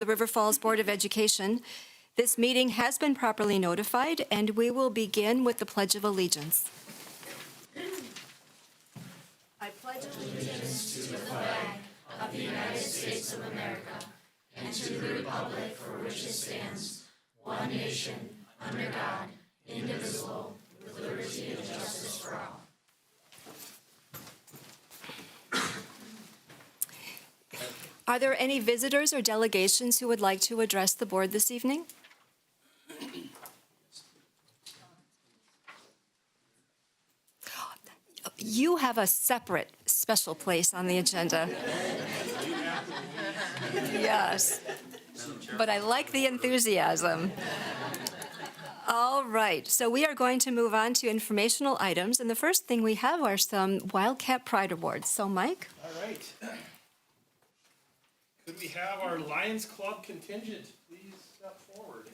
the River Falls Board of Education. This meeting has been properly notified, and we will begin with the Pledge of Allegiance. I pledge allegiance to the flag of the United States of America and to the republic for which it stands, one nation, under God, indivisible, with liberty and justice for all. Are there any visitors or delegations who would like to address the board this evening? You have a separate special place on the agenda. Yes, but I like the enthusiasm. All right, so we are going to move on to informational items, and the first thing we have are some Wildcat Pride Awards. So, Mike? All right. Could we have our Lions Club contingent please step forward?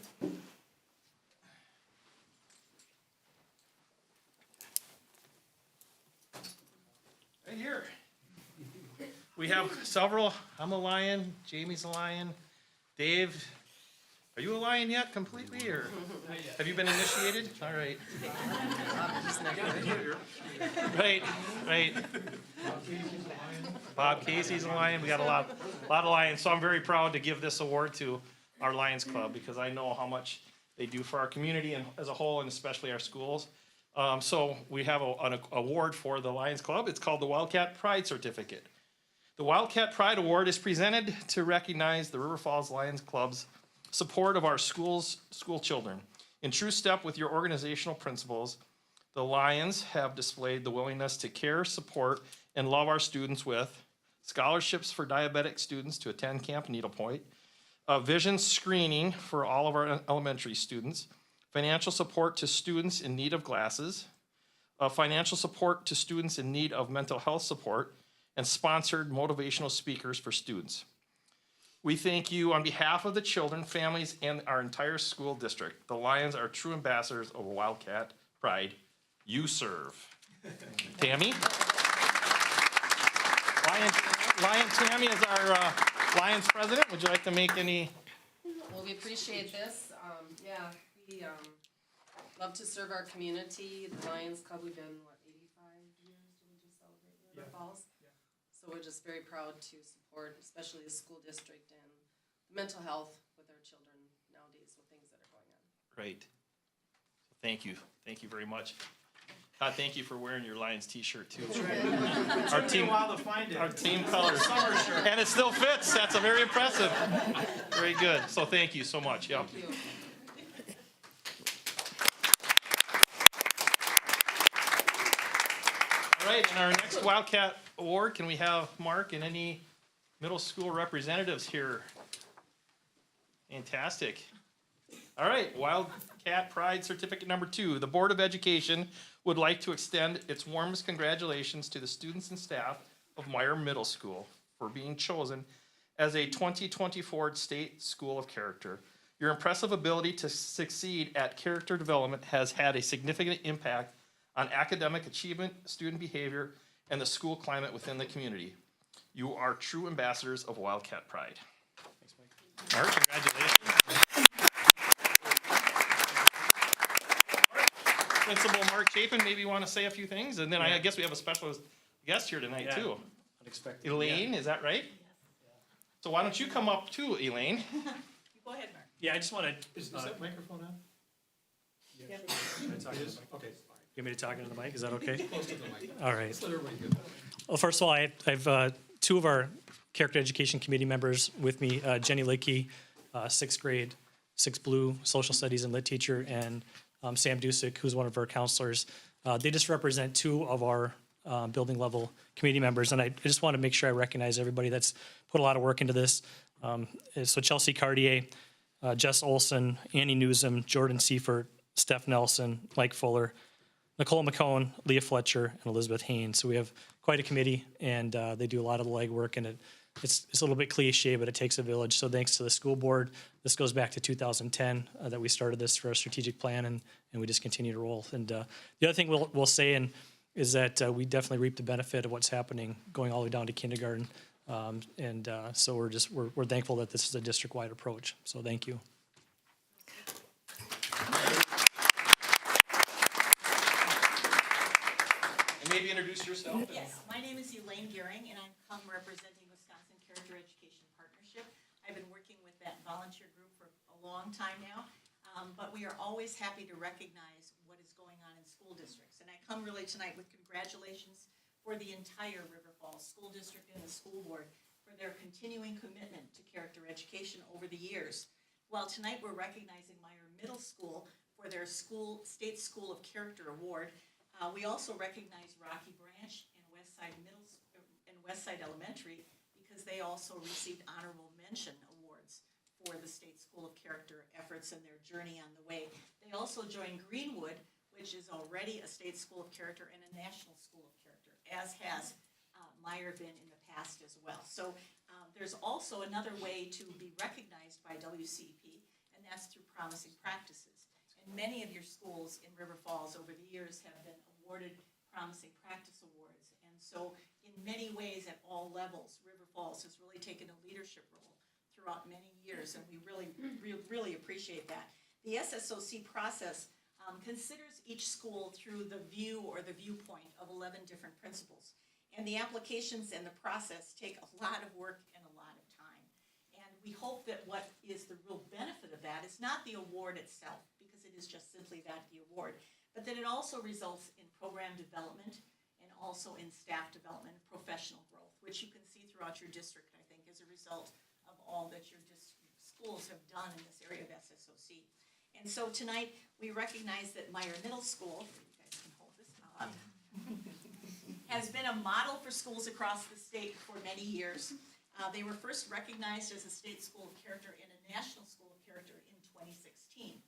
Right here. We have several. I'm a Lion. Jamie's a Lion. Dave, are you a Lion yet completely, or have you been initiated? All right. Right. Bob Casey's a Lion. We got a lot of Lions. So I'm very proud to give this award to our Lions Club because I know how much they do for our community and as a whole, and especially our schools. So we have an award for the Lions Club. It's called the Wildcat Pride Certificate. The Wildcat Pride Award is presented to recognize the River Falls Lions Club's support of our school children. In true step with your organizational principles, the Lions have displayed the willingness to care, support, and love our students with scholarships for diabetic students to attend Camp Needlepoint, vision screening for all of our elementary students, financial support to students in need of glasses, financial support to students in need of mental health support, and sponsored motivational speakers for students. We thank you on behalf of the children, families, and our entire school district. The Lions are true ambassadors of Wildcat Pride. You serve. Tammy? Lion Tammy is our Lions president. Would you like to make any? Well, we appreciate this. We love to serve our community. The Lions Club, we've been, 85 years? Did we just celebrate River Falls? Yeah. So we're just very proud to support, especially the school district and mental health with our children nowadays with things that are going on. Great. Thank you. Thank you very much. Todd, thank you for wearing your Lions t-shirt too. Our team, our team colors. And it still fits. That's a very impressive. Very good. So thank you so much. Yep. Thank you. All right, and our next Wildcat Award, can we have Mark and any middle school representatives here? Fantastic. All right, Wildcat Pride Certificate number 2. The Board of Education would like to extend its warmest congratulations to the students and staff of Meyer Middle School for being chosen as a 2024 State School of Character. Your impressive ability to succeed at character development has had a significant impact on academic achievement, student behavior, and the school climate within the community. You are true ambassadors of Wildcat Pride. Thanks, Mike. Mark, congratulations. Principal Mark Chapin, maybe you want to say a few things, and then I guess we have a special guest here tonight too. Unexpected. Elaine, is that right? So why don't you come up too, Elaine? Go ahead, Mark. Yeah, I just want to. Is that microphone on? Yep. Okay. You want me to talk into the mic? Is that okay? Close to the mic. All right. Just let everybody get that. Well, first of all, I've two of our character education committee members with me, Jenny Lickey, 6th grade, 6 Blue social studies and lit teacher, and Sam Dusick, who's one of our counselors. They just represent 2 of our building level committee members, and I just want to make sure I recognize everybody that's put a lot of work into this. So Chelsea Cartier, Jess Olson, Annie Newsom, Jordan Seifert, Steph Nelson, Mike Fuller, Nicole McCone, Leah Fletcher, and Elizabeth Haynes. So we have quite a committee, and they do a lot of the legwork, and it's a little bit cliche, but it takes a village. So thanks to the school board. This goes back to 2010 that we started this for our strategic plan, and we just continue to roll. And the other thing we'll say is that we definitely reap the benefit of what's happening going all the way down to kindergarten. So we're thankful that this is a district-wide approach. So thank you. And maybe introduce yourself. Yes, my name is Elaine Gehring, and I'm representing Wisconsin Character Education Partnership. I've been working with that volunteer group for a long time now, but we are always happy to recognize what is going on in school districts. And I come really tonight with congratulations for the entire River Falls School District and the school board for their continuing commitment to character education over the years. Well, tonight we're recognizing Meyer Middle School for their State School of Character Award. We also recognize Rocky Branch and Westside Elementary because they also received honorable mention awards for the State School of Character efforts and their journey on the way. They also joined Greenwood, which is already a State School of Character and a National School of Character, as has Meyer been in the past as well. So there's also another way to be recognized by WCEP, and that's through promising practices. And many of your schools in River Falls over the years have been awarded Promising Practice Awards. And so in many ways at all levels, River Falls has really taken a leadership role throughout many years, and we really appreciate that. The SSOC process considers each school through the view or the viewpoint of 11 different principles. And the applications and the process take a lot of work and a lot of time. And we hope that what is the real benefit of that is not the award itself, because it is just simply that, the award, but that it also results in program development and also in staff development and professional growth, which you can see throughout your district, I think, as a result of all that your schools have done in this area of SSOC. And so tonight, we recognize that Meyer Middle School, you guys can hold this up, has been a model for schools across the state for many years. They were first recognized as a State School of Character and a National School of Character in 2016.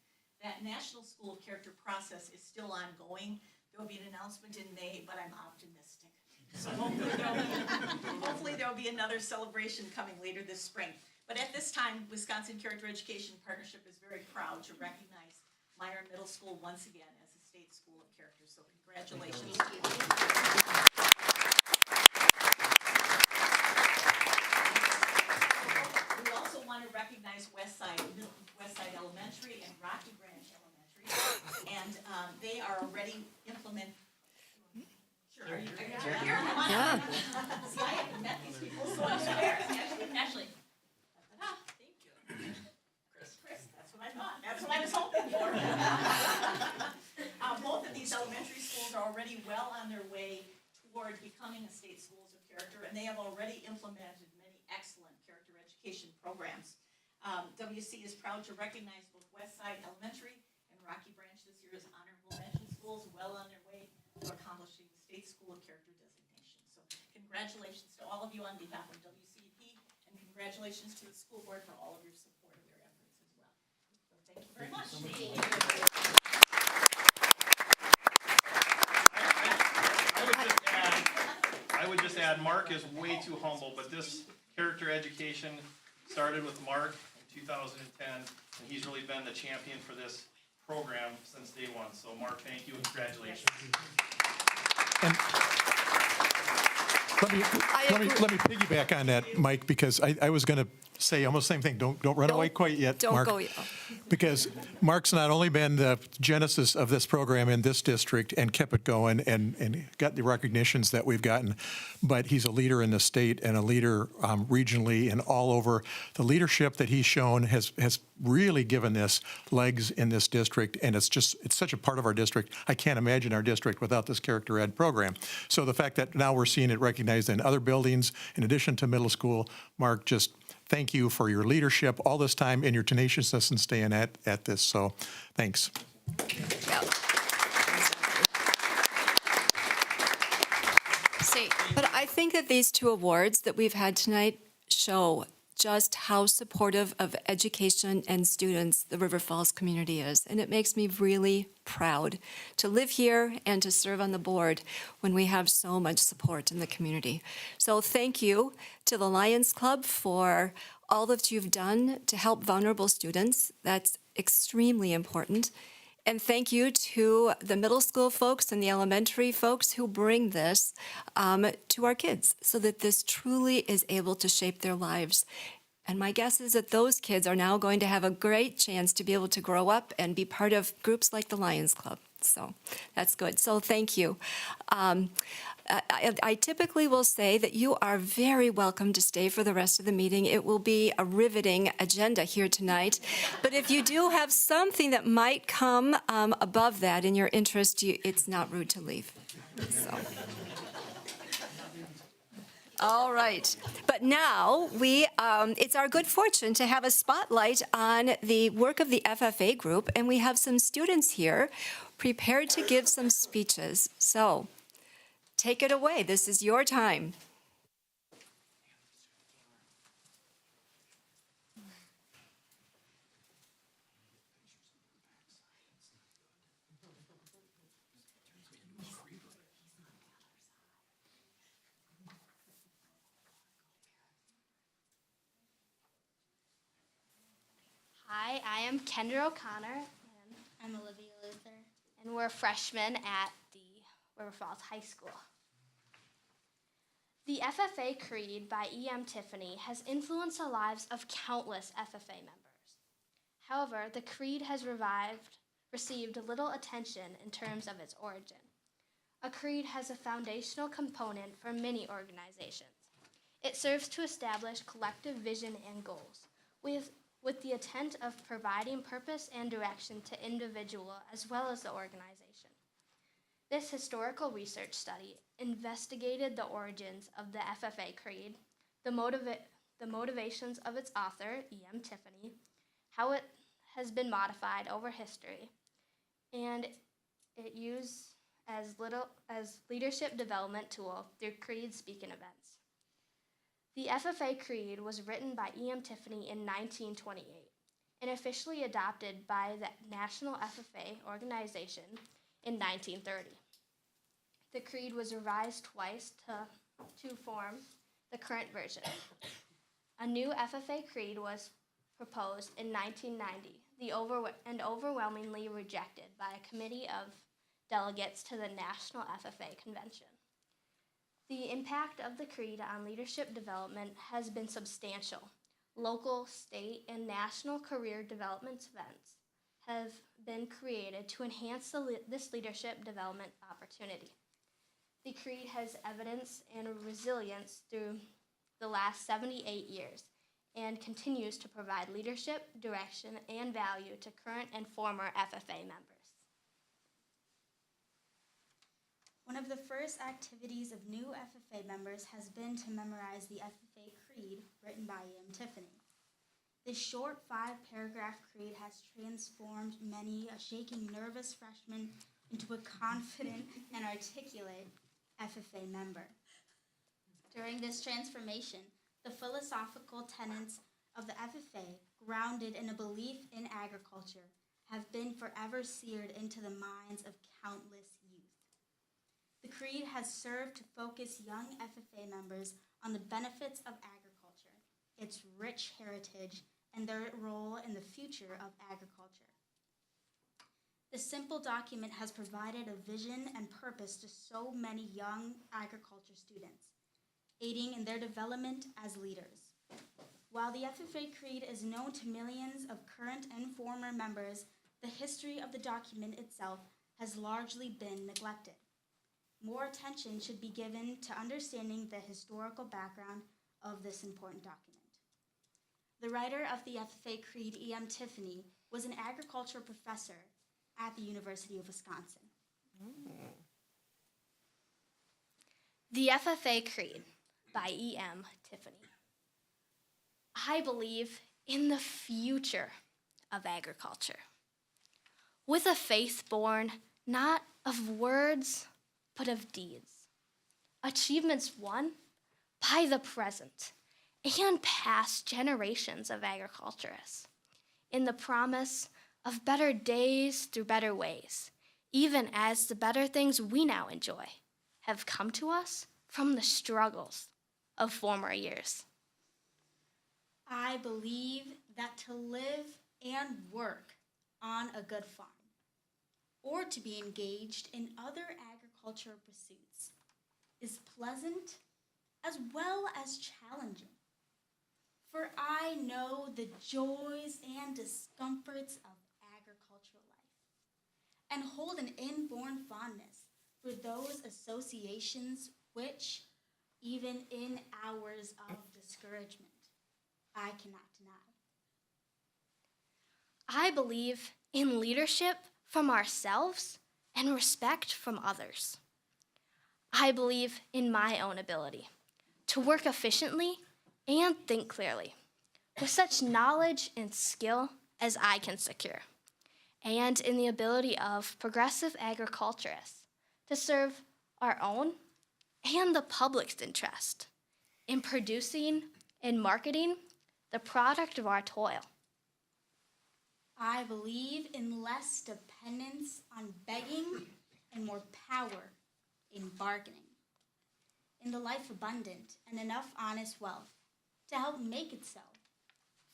That National School of Character process is still ongoing. There will be an announcement in May, but I'm optimistic. So hopefully there'll be another celebration coming later this spring. But at this time, Wisconsin Character Education Partnership is very proud to recognize Meyer Middle School once again as a State School of Character. So congratulations. We also want to recognize Westside Elementary and Rocky Branch Elementary, and they are already implementing. Sure. Are you ready? Yeah. See, I haven't met these people, so I'm embarrassed. Ashley. Thank you. Chris, that's what I thought. That's what I was hoping for. Both of these elementary schools are already well on their way toward becoming a State Schools of Character, and they have already implemented many excellent character education programs. WC is proud to recognize both Westside Elementary and Rocky Branch this year as honorable mention schools, well on their way to accomplishing the State School of Character designation. So congratulations to all of you on behalf of WCEP, and congratulations to the school board for all of your support of their efforts as well. So thank you very much. I would just add, Mark is way too humble, but this character education started with Mark in 2010, and he's really been the champion for this program since day one. So Mark, thank you and congratulations. And let me piggyback on that, Mike, because I was going to say almost the same thing. Don't run away quite yet, Mark. Don't go yet. Because Mark's not only been the genesis of this program in this district and kept it going and got the recognitions that we've gotten, but he's a leader in the state and a leader regionally and all over. The leadership that he's shown has really given this legs in this district, and it's such a part of our district. I can't imagine our district without this character ed program. So the fact that now we're seeing it recognized in other buildings, in addition to middle school, Mark, just thank you for your leadership all this time and your tenaciousness in staying at this. So thanks. Yeah. But I think that these two awards that we've had tonight show just how supportive of education and students the River Falls community is. And it makes me really proud to live here and to serve on the board when we have so much support in the community. So thank you to the Lions Club for all that you've done to help vulnerable students. That's extremely important. And thank you to the middle school folks and the elementary folks who bring this to our kids so that this truly is able to shape their lives. And my guess is that those kids are now going to have a great chance to be able to grow up and be part of groups like the Lions Club. So that's good. So thank you. I typically will say that you are very welcome to stay for the rest of the meeting. It will be a riveting agenda here tonight. But if you do have something that might come above that in your interest, it's not rude to leave. So. All right. But now it's our good fortune to have a spotlight on the work of the FFA group, and we have some students here prepared to give some speeches. So take it away. This is your time. Hi, I am Kendra O'Connor, and I'm Olivia Luther, and we're freshmen at the River Falls High School. The FFA Creed by E.M. Tiffany has influenced the lives of countless FFA members. However, the Creed has received little attention in terms of its origin. A creed has a foundational component for many organizations. It serves to establish collective vision and goals, with the intent of providing purpose and direction to individual as well as the organization. This historical research study investigated the origins of the FFA Creed, the motivations of its author, E.M. Tiffany, how it has been modified over history, and it used as leadership development tool through Creed speaking events. The FFA Creed was written by E.M. Tiffany in 1928 and officially adopted by the National FFA Organization in 1930. The Creed was revised twice to form the current version. A new FFA Creed was proposed in 1990, and overwhelmingly rejected by a committee of delegates to the National FFA Convention. The impact of the Creed on leadership development has been substantial. Local, state, and national career development events have been created to enhance this leadership development opportunity. The Creed has evidence and resilience through the last 78 years and continues to provide leadership, direction, and value to current and former FFA members. One of the first activities of new FFA members has been to memorize the FFA Creed written by E.M. Tiffany. This short 5-paragraph creed has transformed many a shaking, nervous freshman into a confident and articulate FFA member. During this transformation, the philosophical tenets of the FFA, grounded in a belief in agriculture, have been forever seared into the minds of countless youth. The Creed has served to focus young FFA members on the benefits of agriculture, its rich heritage, and their role in the future of agriculture. The simple document has provided a vision and purpose to so many young agriculture students, aiding in their development as leaders. While the FFA Creed is known to millions of current and former members, the history of the document itself has largely been neglected. More attention should be given to understanding the historical background of this important document. The writer of the FFA Creed, E.M. Tiffany, was an agriculture professor at the University of Wisconsin. The FFA Creed by E.M. Tiffany. I believe in the future of agriculture, with a faith born not of words, but of deeds. Achievements won by the present and past generations of agriculturists, in the promise of better days through better ways, even as the better things we now enjoy have come to us from the struggles of former years. I believe that to live and work on a good farm or to be engaged in other agricultural pursuits is pleasant as well as challenging. For I know the joys and discomforts of agricultural life, and hold an inborn fondness for those associations which, even in hours of discouragement, I cannot deny. I believe in leadership from ourselves and respect from others. I believe in my own ability to work efficiently and think clearly with such knowledge and skill as I can secure, and in the ability of progressive agriculturists to serve our own and the public's interest in producing and marketing the product of our toil. I believe in less dependence on begging and more power in bargaining, in the life abundant and enough honest wealth to help make it so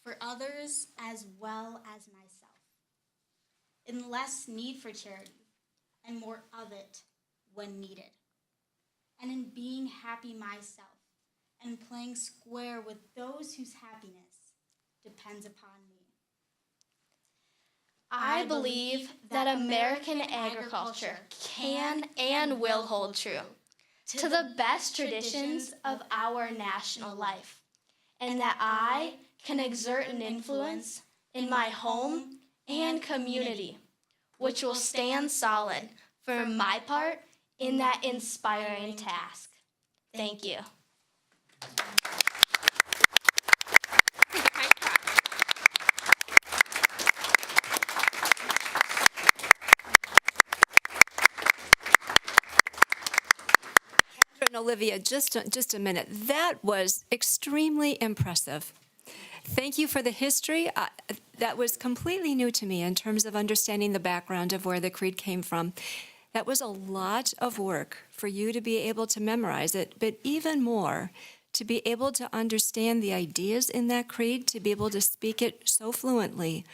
for others as well as myself, in less need for charity and more of it when needed, and in being happy myself and playing square with those whose happiness depends upon me. I believe that American agriculture can and will hold true to the best traditions of our national life, and that I can exert an influence in my home and community, which will stand solid for my part in that inspiring task. Thank you. And Olivia, just a minute. That was extremely impressive. Thank you for the history. That was completely new to me in terms of understanding the background of where the creed came from. That was a lot of work for you to be able to memorize it, but even more, to be able to understand the ideas in that creed, to be able to speak it so fluently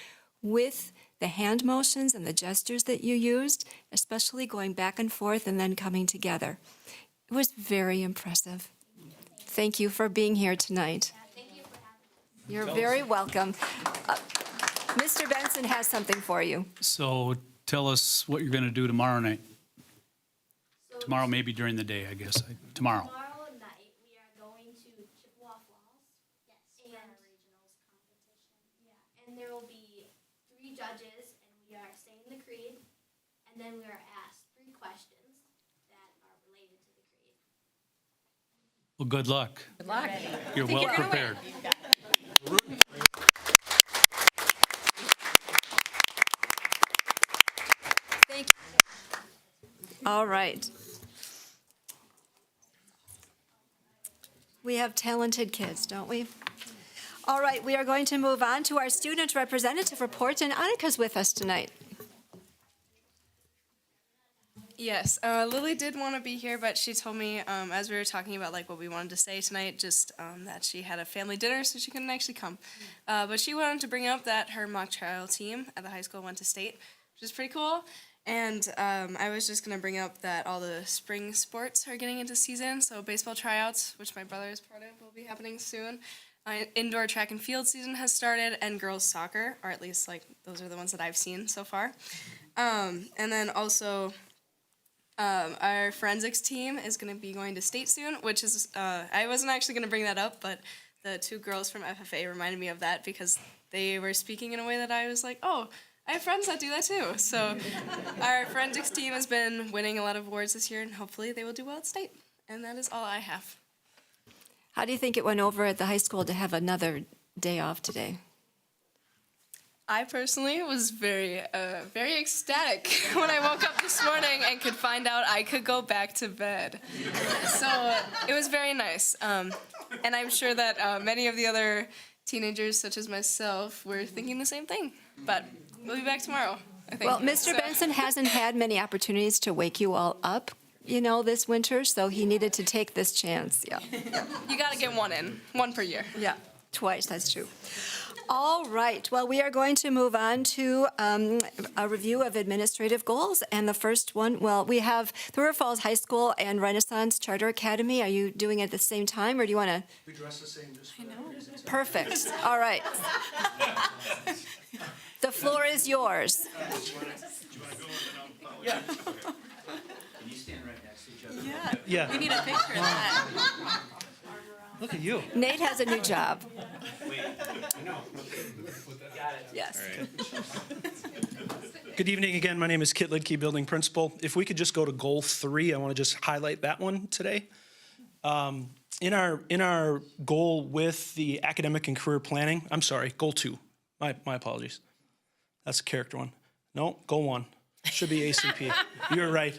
with the hand motions and the gestures that you used, especially going back and forth and then coming together. It was very impressive. Thank you for being here tonight. You're very welcome. Mr. Benson has something for you. So tell us what you're going to do tomorrow night. Tomorrow, maybe during the day, I guess. Tomorrow. Tomorrow night, we are going to Chippewa Falls. Yes, And- for our regionals competition. Yeah, and there will be 3 judges, and we are saying the creed, and then we are asked 3 questions that are related to the creed. Well, good luck. Good luck. You're well prepared. Thank you. All right. We have talented kids, don't we? All right, we are going to move on to our student representative report, and Annika's with us tonight. Yes, Lily did want to be here, but she told me as we were talking about like what we wanted to say tonight, just that she had a family dinner, so she couldn't actually come. But she wanted to bring up that her mock trial team at the high school went to state, which is pretty cool. And I was just going to bring up that all the spring sports are getting into season. So baseball tryouts, which my brother is part of, will be happening soon. Indoor track and field season has started, and girls soccer, or at least like those are the ones that I've seen so far. And then also our forensics team is going to be going to state soon, which is, I wasn't actually going to bring that up, but the 2 girls from FFA reminded me of that because they were speaking in a way that I was like, oh, I have friends that do that too. So our forensics team has been winning a lot of awards this year, and hopefully they will do well at state. And that is all I have. How do you think it went over at the high school to have another day off today? I personally was very ecstatic when I woke up this morning and could find out I could go back to bed. So it was very nice. And I'm sure that many of the other teenagers, such as myself, were thinking the same thing. But we'll be back tomorrow, I think. Well, Mr. Benson hasn't had many opportunities to wake you all up, this winter, so he needed to take this chance, yeah. You gotta get one in, one per year. Yeah, twice, that's true. All right, well, we are going to move on to a review of administrative goals. And the first one, well, we have the River Falls High School and Renaissance Charter Academy. Are you doing it at the same time, or do you want to? We dress the same, just Perfect, all right. The floor is yours. Yeah. Can you stand right next to each other? Yeah. We need a picture of that. Look at you. Nate has a new job. Yes. Good evening again. My name is Kit Lidke, Building Principal. If we could just go to Goal 3, I want to just highlight that one today. In our goal with the academic and career planning, I'm sorry, Goal 2. My apologies. That's a character one. No, Goal 1. Should be ACP. You're right.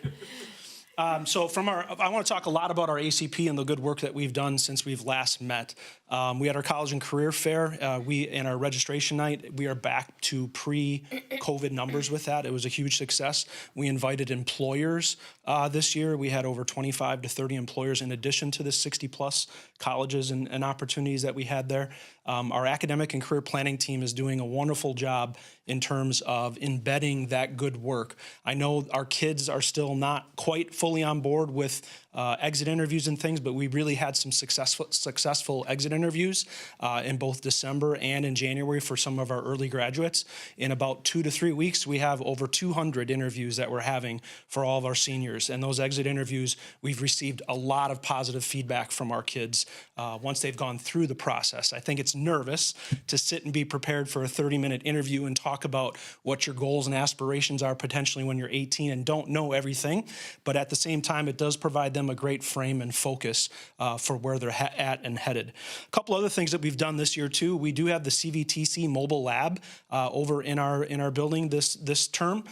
So I want to talk a lot about our ACP and the good work that we've done since we've last met. We had our college and career fair. In our registration night, we are back to pre-COVID numbers with that. It was a huge success. We invited employers this year. We had over 25 to 30 employers in addition to the 60-plus colleges and opportunities that we had there. Our academic and career planning team is doing a wonderful job in terms of embedding that good work. I know our kids are still not quite fully on board with exit interviews and things, but we really had some successful exit interviews in both December and in January for some of our early graduates. In about 2 to 3 weeks, we have over 200 interviews that we're having for all of our seniors. And those exit interviews, we've received a lot of positive feedback from our kids once they've gone through the process. I think it's nervous to sit and be prepared for a 30-minute interview and talk about what your goals and aspirations are potentially when you're 18 and don't know everything. But at the same time, it does provide them a great frame and focus for where they're at and headed. A couple other things that we've done this year too. We do have the CVTC mobile lab over in our building this term.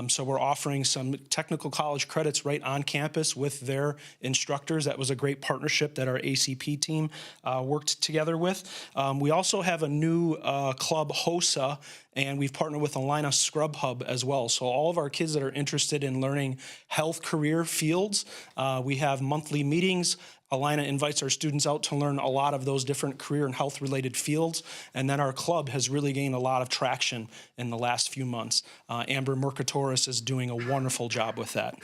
So we're offering some technical college credits right on campus with their instructors. That was a great partnership that our ACP team worked together with. We also have a new club, HOSA, and we've partnered with Alina Scrub Hub as well. So all of our kids that are interested in learning health career fields, we have monthly meetings. Alina invites our students out to learn a lot of those different career and health related fields. And then our club has really gained a lot of traction in the last few months. Amber Mercatoris is doing a wonderful job with that.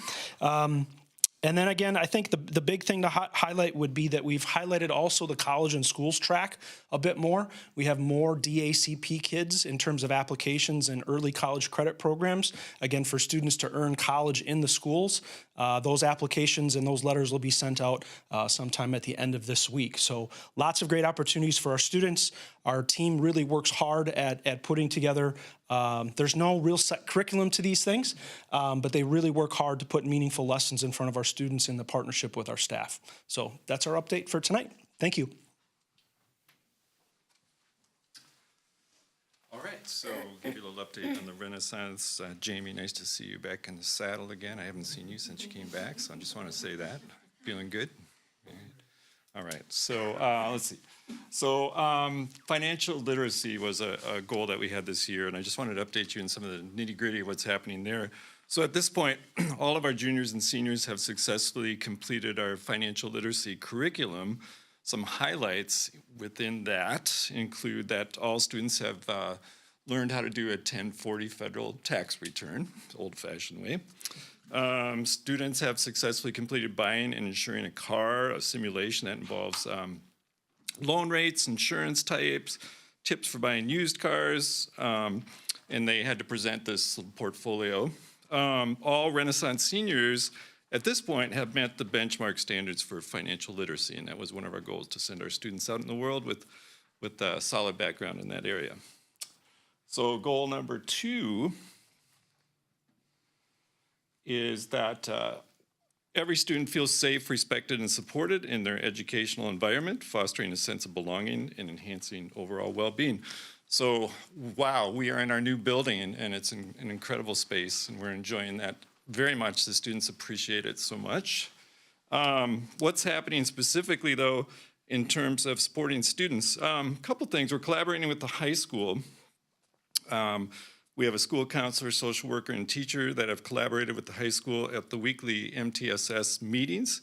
And then again, I think the big thing to highlight would be that we've highlighted also the college and schools track a bit more. We have more DACP kids in terms of applications and early college credit programs, again, for students to earn college in the schools. Those applications and those letters will be sent out sometime at the end of this week. So lots of great opportunities for our students. Our team really works hard at putting together, there's no real set curriculum to these things, but they really work hard to put meaningful lessons in front of our students in the partnership with our staff. So that's our update for tonight. Thank you. All right, so give you a little update on the Renaissance. Jamie, nice to see you back in the saddle again. I haven't seen you since you came back, so I just want to say that. Feeling good? All right, so let's see. So financial literacy was a goal that we had this year, and I just wanted to update you in some of the nitty-gritty of what's happening there. So at this point, all of our juniors and seniors have successfully completed our financial literacy curriculum. Some highlights within that include that all students have learned how to do a 1040 federal tax return, old-fashioned way. Students have successfully completed buying and insuring a car, a simulation that involves loan rates, insurance types, tips for buying used cars, and they had to present this portfolio. All Renaissance seniors at this point have met the benchmark standards for financial literacy, and that was one of our goals, to send our students out in the world with a solid background in that area. So goal number 2 is that every student feels safe, respected, and supported in their educational environment, fostering a sense of belonging and enhancing overall well-being. So, wow, we are in our new building, and it's an incredible space, and we're enjoying that very much. The students appreciate it so much. What's happening specifically, though, in terms of supporting students? A couple things. We're collaborating with the high school. We have a school counselor, social worker, and teacher that have collaborated with the high school at the weekly MTSS meetings.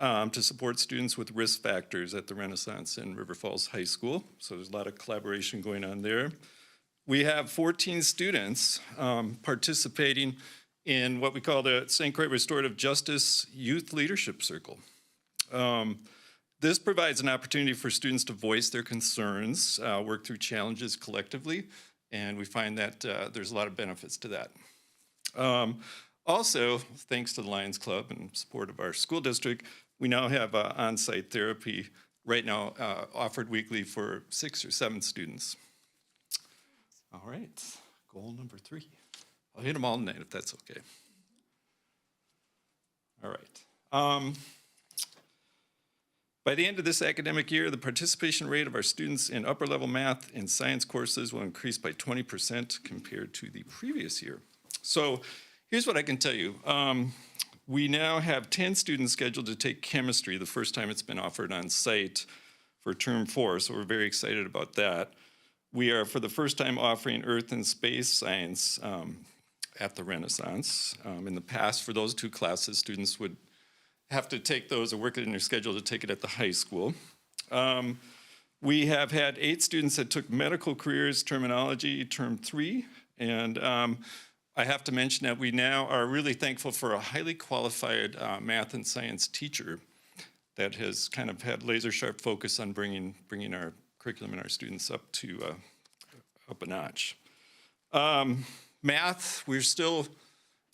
to support students with risk factors at the Renaissance in River Falls High School. So there's a lot of collaboration going on there. We have 14 students participating in what we call the St. Croix Restorative Justice Youth Leadership Circle. This provides an opportunity for students to voice their concerns, work through challenges collectively, and we find that there's a lot of benefits to that. Also, thanks to the Lions Club and support of our school district, we now have on-site therapy right now offered weekly for 6 or 7 students. All right, goal number 3. I'll hit them all tonight if that's okay. All right. By the end of this academic year, the participation rate of our students in upper level math and science courses will increase by 20% compared to the previous year. So here's what I can tell you. We now have 10 students scheduled to take chemistry, the first time it's been offered on site for term 4, so we're very excited about that. We are, for the first time, offering earth and space science at the Renaissance. In the past, for those 2 classes, students would have to take those or work it in their schedule to take it at the high school. We have had 8 students that took medical careers terminology term 3, and I have to mention that we now are really thankful for a highly qualified math and science teacher that has kind of had laser sharp focus on bringing our curriculum and our students up to up a notch. Math, it's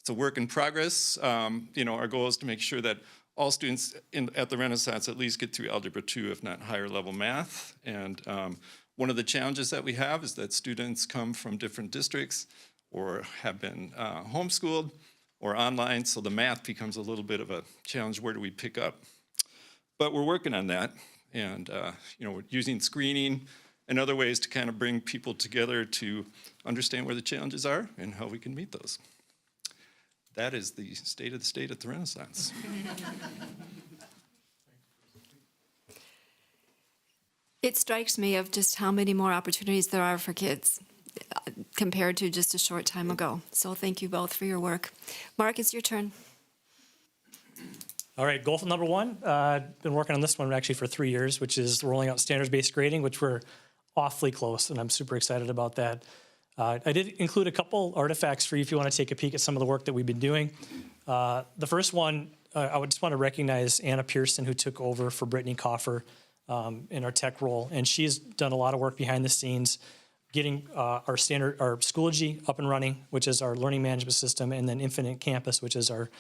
a work in progress. Our goal is to make sure that all students at the Renaissance at least get through Algebra 2, if not higher level math. And one of the challenges that we have is that students come from different districts or have been homeschooled or online, so the math becomes a little bit of a challenge. Where do we pick up? But we're working on that, and we're using screening and other ways to kind of bring people together to understand where the challenges are and how we can meet those. That is the state of the state at the Renaissance. It strikes me of just how many more opportunities there are for kids compared to just a short time ago. So thank you both for your work. Mark, it's your turn. All right, goal number 1. Been working on this one actually for 3 years, which is rolling out standards-based grading, which we're awfully close, and I'm super excited about that. I did include a couple artifacts for you if you want to take a peek at some of the work that we've been doing. The first one, I would just want to recognize Anna Pearson, who took over for Brittany Coffer in our tech role, and she's done a lot of work behind the scenes, getting our Schoology up and running, which is our learning management system, and then Infinite Campus, which is our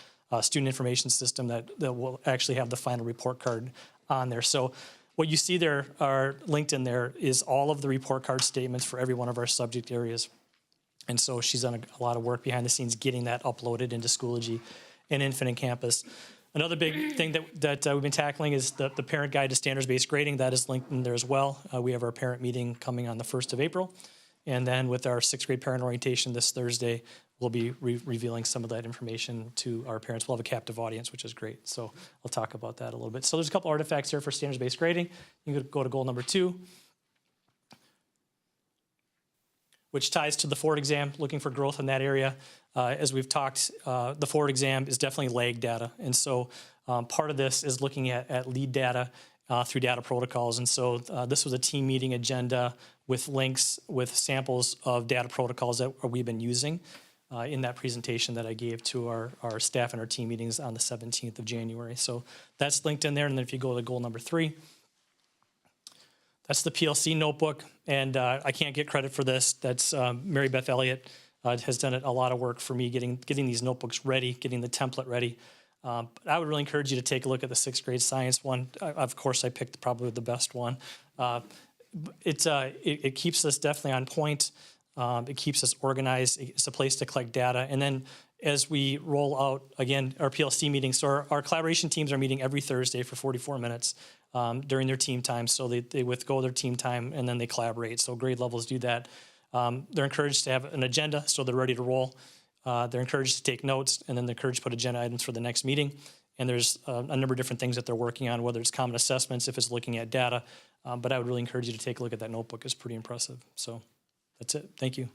student information system that will actually have the final report card on there. So what you see there are linked in there is all of the report card statements for every one of our subject areas. And so she's done a lot of work behind the scenes getting that uploaded into Schoology and Infinite Campus. Another big thing that we've been tackling is the parent guide to standards-based grading. That is linked in there as well. We have our parent meeting coming on the 1st of April. And then with our 6th grade parent orientation this Thursday, we'll be revealing some of that information to our parents. We'll have a captive audience, which is great. So I'll talk about that a little bit. So there's a couple artifacts here for standards-based grading. You can go to goal number 2, which ties to the Ford exam, looking for growth in that area. As we've talked, the Ford exam is definitely lag data. And so part of this is looking at lead data through data protocols. And so this was a team meeting agenda with links with samples of data protocols that we've been using in that presentation that I gave to our staff and our team meetings on the 17th of January. So that's linked in there. And then if you go to goal number 3, that's the PLC notebook. And I can't get credit for this. That's Mary Beth Elliott has done a lot of work for me getting these notebooks ready, getting the template ready. But I would really encourage you to take a look at the 6th grade science one. Of course, I picked probably the best one. It keeps us definitely on point. It keeps us organized. It's a place to collect data. And then as we roll out, again, our PLC meetings, so our collaboration teams are meeting every Thursday for 44 minutes during their team time. So they withgo their team time and then they collaborate. So grade levels do that. They're encouraged to have an agenda so they're ready to roll. They're encouraged to take notes, and then they're encouraged to put agenda items for the next meeting. And there's a number of different things that they're working on, whether it's common assessments, if it's looking at data. But I would really encourage you to take a look at that notebook. It's pretty impressive. So that's it. Thank you.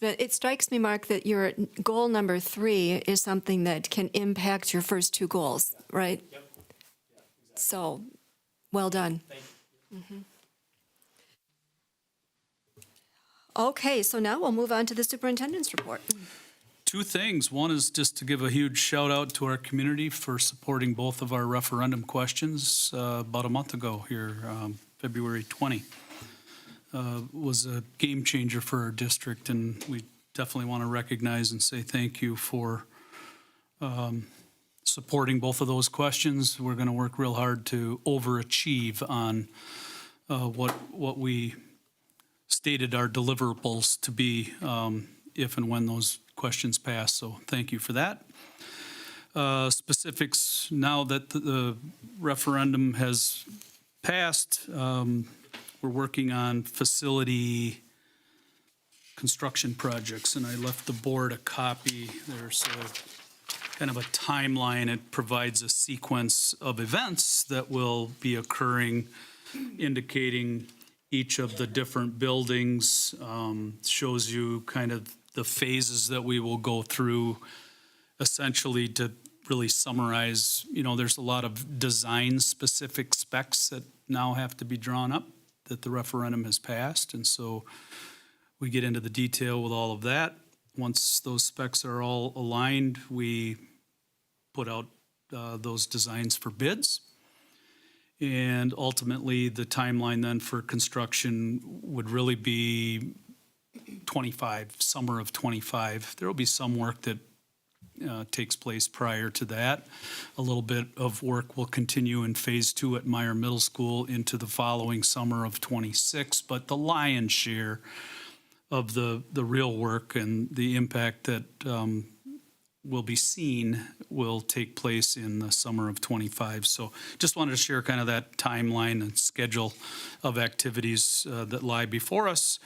it strikes me, Mark, that your goal number 3 is something that can impact your first 2 goals, right? Yep. So, well done. Thank you. Okay, so now we'll move on to the superintendent's report. Two things. One is just to give a huge shout out to our community for supporting both of our referendum questions about a month ago here, February 20. Was a game changer for our district, and we definitely want to recognize and say thank you for supporting both of those questions. We're going to work real hard to overachieve on what we stated our deliverables to be if and when those questions pass. So thank you for that. Specifics, now that the referendum has passed, we're working on facility construction projects, and I left the board a copy. There's a kind of a timeline. It provides a sequence of events that will be occurring, indicating each of the different buildings, shows you kind of the phases that we will go through, essentially to really summarize. There's a lot of design-specific specs that now have to be drawn up that the referendum has passed, and so we get into the detail with all of that. Once those specs are all aligned, we put out those designs for bids. And ultimately, the timeline then for construction would really be summer of 25. There will be some work that takes place prior to that. A little bit of work will continue in phase 2 at Meyer Middle School into the following summer of 26, but the lion's share of the real work and the impact that will be seen will take place in the summer of 25. So just wanted to share kind of that timeline and schedule of activities that lie before us.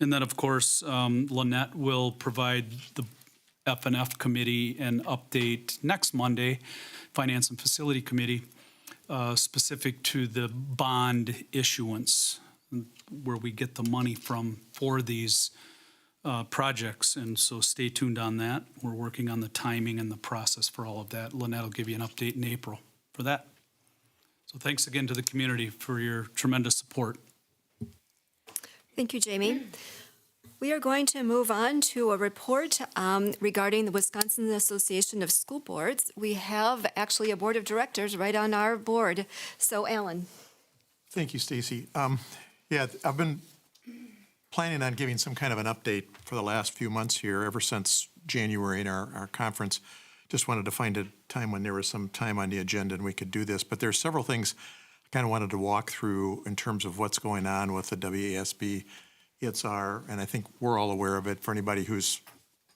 And then, of course, Lynette will provide the F&F committee an update next Monday, Finance and Facility Committee, specific to the bond issuance, where we get the money from for these projects. And so stay tuned on that. We're working on the timing and the process for all of that. Lynette will give you an update in April for that. So thanks again to the community for your tremendous support. Thank you, Jamie. We are going to move on to a report regarding the Wisconsin Association of School Boards. We have actually a board of directors right on our board. So, Alan. Thank you, Stacy. Yeah, I've been planning on giving some kind of an update for the last few months here, ever since January in our conference. Just wanted to find a time when there was some time on the agenda and we could do this. But there's several things I kind of wanted to walk through in terms of what's going on with the WASB. It's and I think we're all aware of it, for anybody who's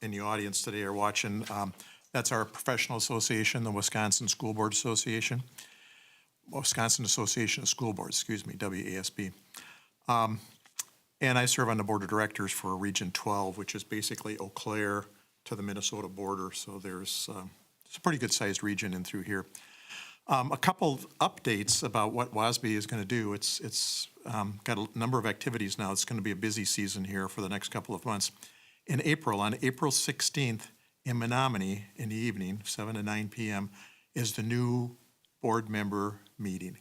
in the audience today or watching, that's our professional association, the Wisconsin School Board Association. Wisconsin Association of School Boards, WASB. And I serve on the board of directors for Region 12, which is basically Eau Claire to the Minnesota border. So it's a pretty good-sized region in through here. A couple of updates about what WASB is going to do. It's got a number of activities now. It's going to be a busy season here for the next couple of months. On April 16th in Menominee in the evening, 7 to 9 p.m., is the new board member meeting.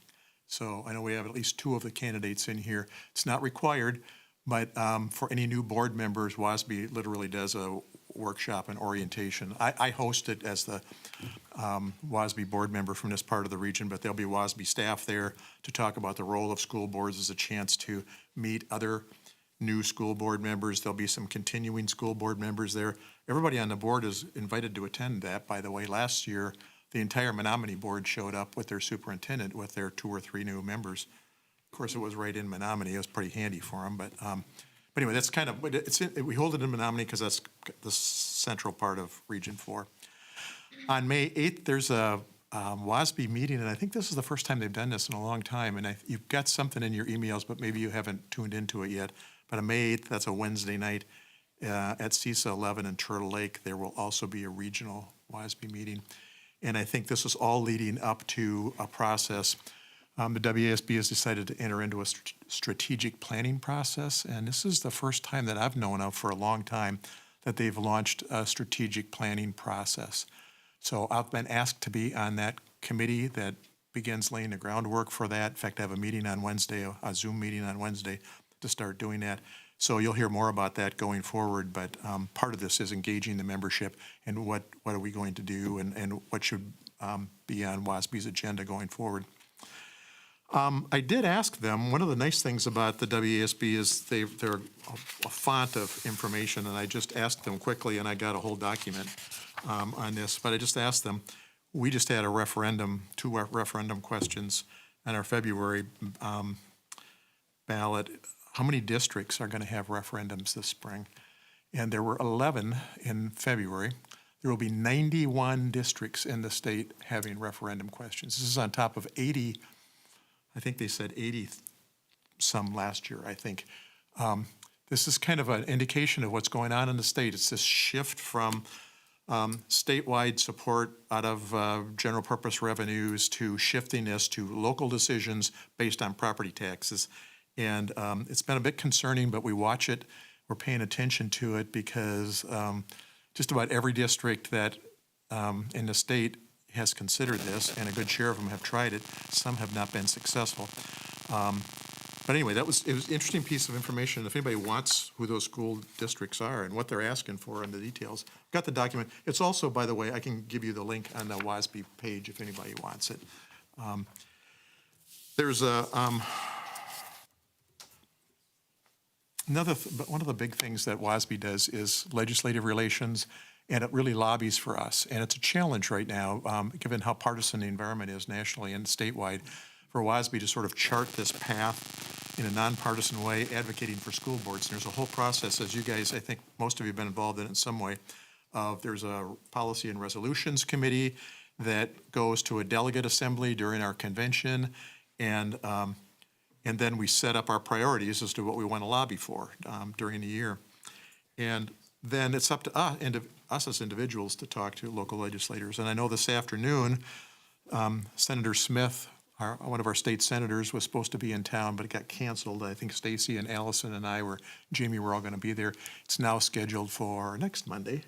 So I know we have at least 2 of the candidates in here. It's not required, but for any new board members, WASB literally does a workshop and orientation. I host it as the WASB board member from this part of the region, but there'll be WASB staff there to talk about the role of school boards as a chance to meet other new school board members. There'll be some continuing school board members there. Everybody on the board is invited to attend that, by the way. Last year, the entire Menominee board showed up with their superintendent with their 2 or 3 new members. Of course, it was right in Menominee. It was pretty handy for them, but anyway, that's kind of, we hold it in Menominee because that's the central part of Region 4. On May 8th, there's a WASB meeting, and I think this is the first time they've done this in a long time, and you've got something in your emails, but maybe you haven't tuned into it yet. But on May 8th, that's a Wednesday night at CISA 11 in Turtle Lake. There will also be a regional WASB meeting. And I think this is all leading up to a process The WASB has decided to enter into a strategic planning process, and this is the first time that I've known of for a long time that they've launched a strategic planning process. So I've been asked to be on that committee that begins laying the groundwork for that. In fact, I have a meeting on Wednesday, a Zoom meeting on Wednesday to start doing that. So you'll hear more about that going forward, but part of this is engaging the membership and what are we going to do and what should be on WASB's agenda going forward. I did ask them, one of the nice things about the WASB is they're a font of information, and I just asked them quickly, and I got a whole document on this, but I just asked them, we just had a referendum, two referendum questions on our February ballot. How many districts are going to have referendums this spring? And there were 11 in February. There will be 91 districts in the state having referendum questions. This is on top of 80, I think they said 80 some last year, I think. This is kind of an indication of what's going on in the state. It's this shift from statewide support out of general purpose revenues to shifting this to local decisions based on property taxes. And it's been a bit concerning, but we watch it. We're paying attention to it because just about every district that in the state has considered this, and a good share of them have tried it. Some have not been successful. But anyway, it was an interesting piece of information. If anybody wants who those school districts are and what they're asking for and the details, got the document. It's also, by the way, I can give you the link on the WASB page if anybody wants it. There's a one of the big things that WASB does is legislative relations, and it really lobbies for us. And it's a challenge right now, given how partisan the environment is nationally and statewide, for WASB to sort of chart this path in a nonpartisan way, advocating for school boards. And there's a whole process, as you guys, I think most of you have been involved in some way. There's a policy and resolutions committee that goes to a delegate assembly during our convention, and then we set up our priorities as to what we want to lobby for during the year. And then it's up to us as individuals to talk to local legislators. And I know this afternoon, Senator Smith, one of our state senators, was supposed to be in town, but it got canceled. I think Stacy and Allison and Jamie were all going to be there. It's now scheduled for next Monday,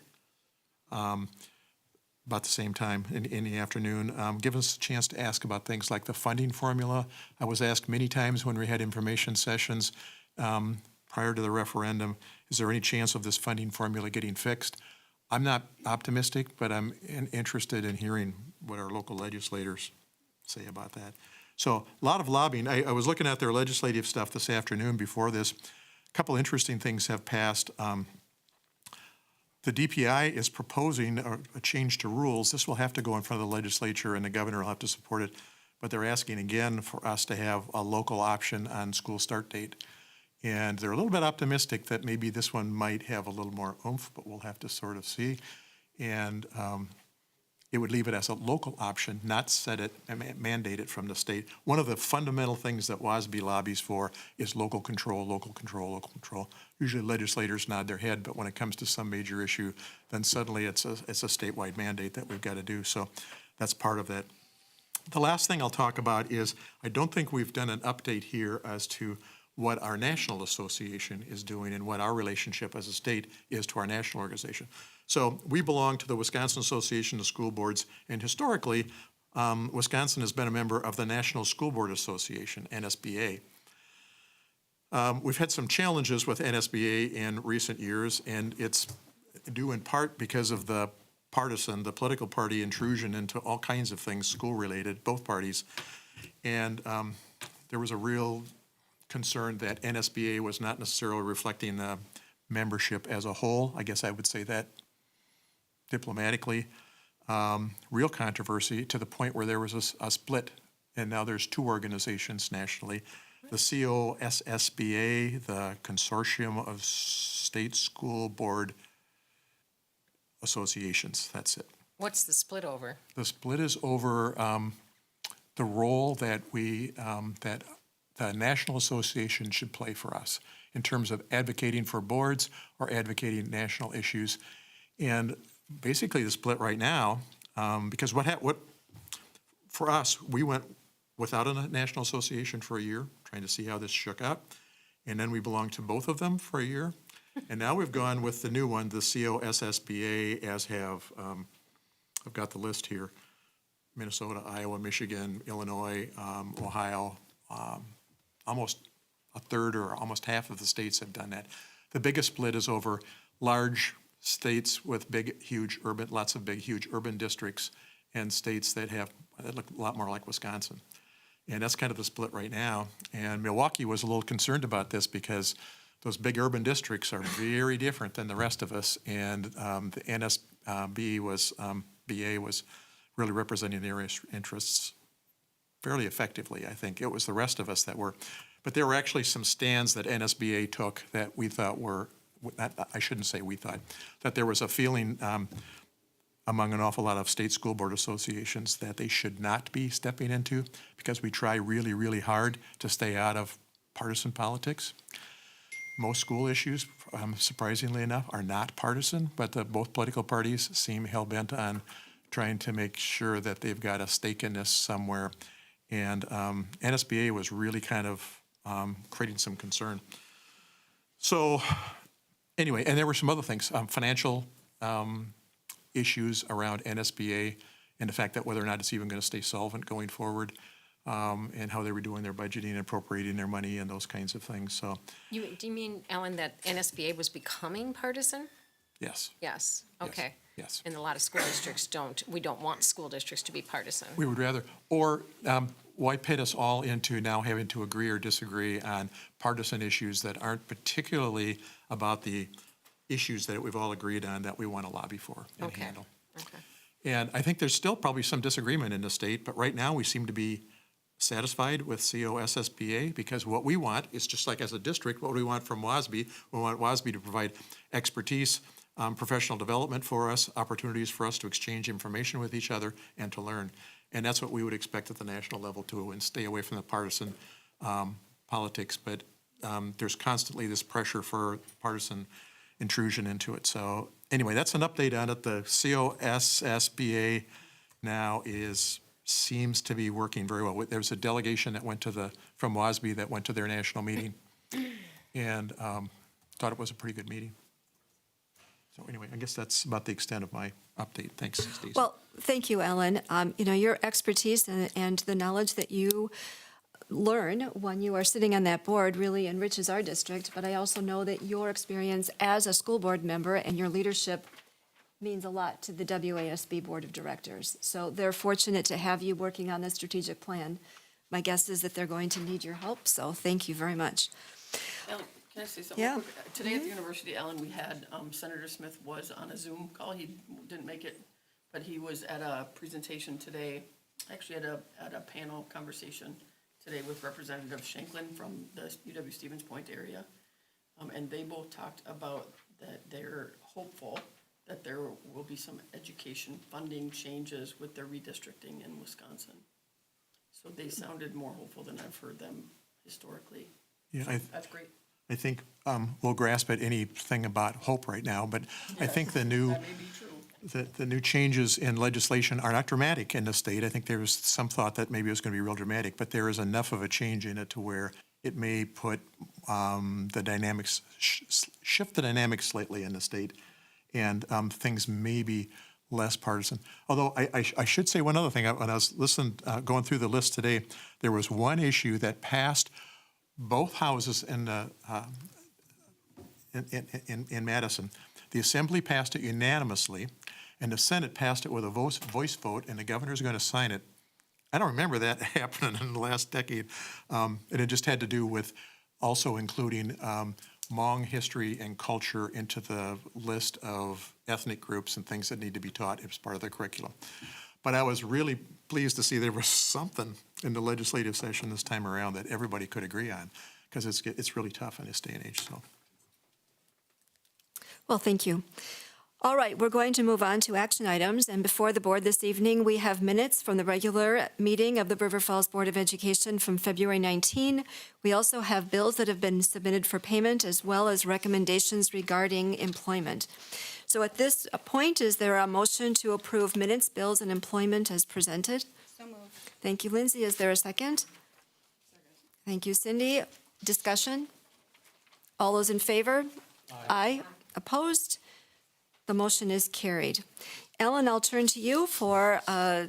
about the same time in the afternoon. Give us a chance to ask about things like the funding formula. I was asked many times when we had information sessions prior to the referendum, is there any chance of this funding formula getting fixed? I'm not optimistic, but I'm interested in hearing what our local legislators say about that. So a lot of lobbying. I was looking at their legislative stuff this afternoon before this. A couple interesting things have passed. The DPI is proposing a change to rules. This will have to go in front of the legislature, and the governor will have to support it. But they're asking again for us to have a local option on school start date. And they're a little bit optimistic that maybe this one might have a little more oomph, but we'll have to sort of see. And it would leave it as a local option, not set it and mandate it from the state. One of the fundamental things that WASB lobbies for is local control, local control, local control. Usually legislators nod their head, but when it comes to some major issue, then suddenly it's a statewide mandate that we've got to do. So that's part of that. The last thing I'll talk about is I don't think we've done an update here as to what our national association is doing and what our relationship as a state is to our national organization. So we belong to the Wisconsin Association of School Boards, and historically, Wisconsin has been a member of the National School Board Association, NSBA. We've had some challenges with NSBA in recent years, and it's due in part because of the political party intrusion into all kinds of things school-related, both parties. And there was a real concern that NSBA was not necessarily reflecting the membership as a whole. I guess I would say that diplomatically. Real controversy to the point where there was a split, and now there's two organizations nationally. The COSSBA, the Consortium of State School Board Associations, that's it. What's the split over? The split is over the role that that the National Association should play for us in terms of advocating for boards or advocating national issues. And basically the split right now, because what for us, we went without a national association for a year, trying to see how this shook out. And then we belonged to both of them for a year. And now we've gone with the new one, the COSSBA, as have, I've got the list here, Minnesota, Iowa, Michigan, Illinois, Ohio, almost a third or almost half of the states have done that. The biggest split is over large states with big, huge urban, lots of big, huge urban districts, and states that look a lot more like Wisconsin. And that's kind of the split right now. And Milwaukee was a little concerned about this because those big urban districts are very different than the rest of us. And the NSB was, BA was really representing their interests fairly effectively, I think. It was the rest of us that were, but there were actually some stands that NSBA took that we thought were, I shouldn't say we thought, that there was a feeling among an awful lot of state school board associations that they should not be stepping into, because we try really, really hard to stay out of partisan politics. Most school issues, surprisingly enough, are not partisan, but both political parties seem hell-bent on trying to make sure that they've got a stake in this somewhere. And NSBA was really kind of creating some concern. So anyway, and there were some other things, financial issues around NSBA and the fact that whether or not it's even going to stay solvent going forward, and how they were doing their budgeting and appropriating their money and those kinds of things. So Do you mean, Ellen, that NSBA was becoming partisan? yes, Yes, okay. yes. And a lot of school districts we don't want school districts to be partisan. We would rather, or why pit us all into now having to agree or disagree on partisan issues that aren't particularly about the issues that we've all agreed on that we want to lobby for and Okay. handle. Okay. And I think there's still probably some disagreement in the state, but right now we seem to be satisfied with COSSBA, because what we want is just like as a district, what we want from WASB, we want WASB to provide expertise, professional development for us, opportunities for us to exchange information with each other and to learn. And that's what we would expect at the national level too, and stay away from the partisan politics. But there's constantly this pressure for partisan intrusion into it. So anyway, that's an update on it. The COSSBA now seems to be working very well. There was a delegation that went from WASB that went to their national meeting and thought it was a pretty good meeting. So anyway, I guess that's about the extent of my update. Thanks, Stacey. Well, thank you, Ellen. Your expertise and the knowledge that you learn when you are sitting on that board really enriches our district, but I also know that your experience as a school board member and your leadership means a lot to the WASB Board of Directors. So they're fortunate to have you working on the strategic plan. My guess is that they're going to need your help, so thank you very much. Ellen, can I say something Yeah. real quick? Today at the university, Ellen, we had, Senator Smith was on a Zoom call. He didn't make it, but he was at a presentation today, actually at a panel conversation today with Representative Shanklin from the UW Stevens Point area. And they both talked about that they're hopeful that there will be some education funding changes with their redistricting in Wisconsin. So they sounded more hopeful than I've heard them historically. Yeah, So that's great. I think we'll grasp at anything about hope right now, but I think the new That may be true. the new changes in legislation are not dramatic in the state. I think there was some thought that maybe it was going to be real dramatic, but there is enough of a change in it to where it may put the dynamics, shift the dynamics slightly in the state, and things may be less partisan. Although I should say one other thing. When I was going through the list today, there was one issue that passed both houses in Madison. The Assembly passed it unanimously, and the Senate passed it with a voice vote, and the governor's going to sign it. I don't remember that happening in the last decade. And it just had to do with also including Hmong history and culture into the list of ethnic groups and things that need to be taught as part of the curriculum. But I was really pleased to see there was something in the legislative session this time around that everybody could agree on, because it's really tough in this day and age. So. Well, thank you. All right, we're going to move on to action items, and before the board this evening, we have minutes from the regular meeting of the River Falls Board of Education from February 19. We also have bills that have been submitted for payment, as well as recommendations regarding employment. So at this point, is there a motion to approve minutes, bills, and employment as presented? So moved. Thank you, Lindsay. Is there a second? Thank you, Cindy. Discussion? All those in favor? Aye. Opposed? The motion is carried. Ellen, I'll turn to you for a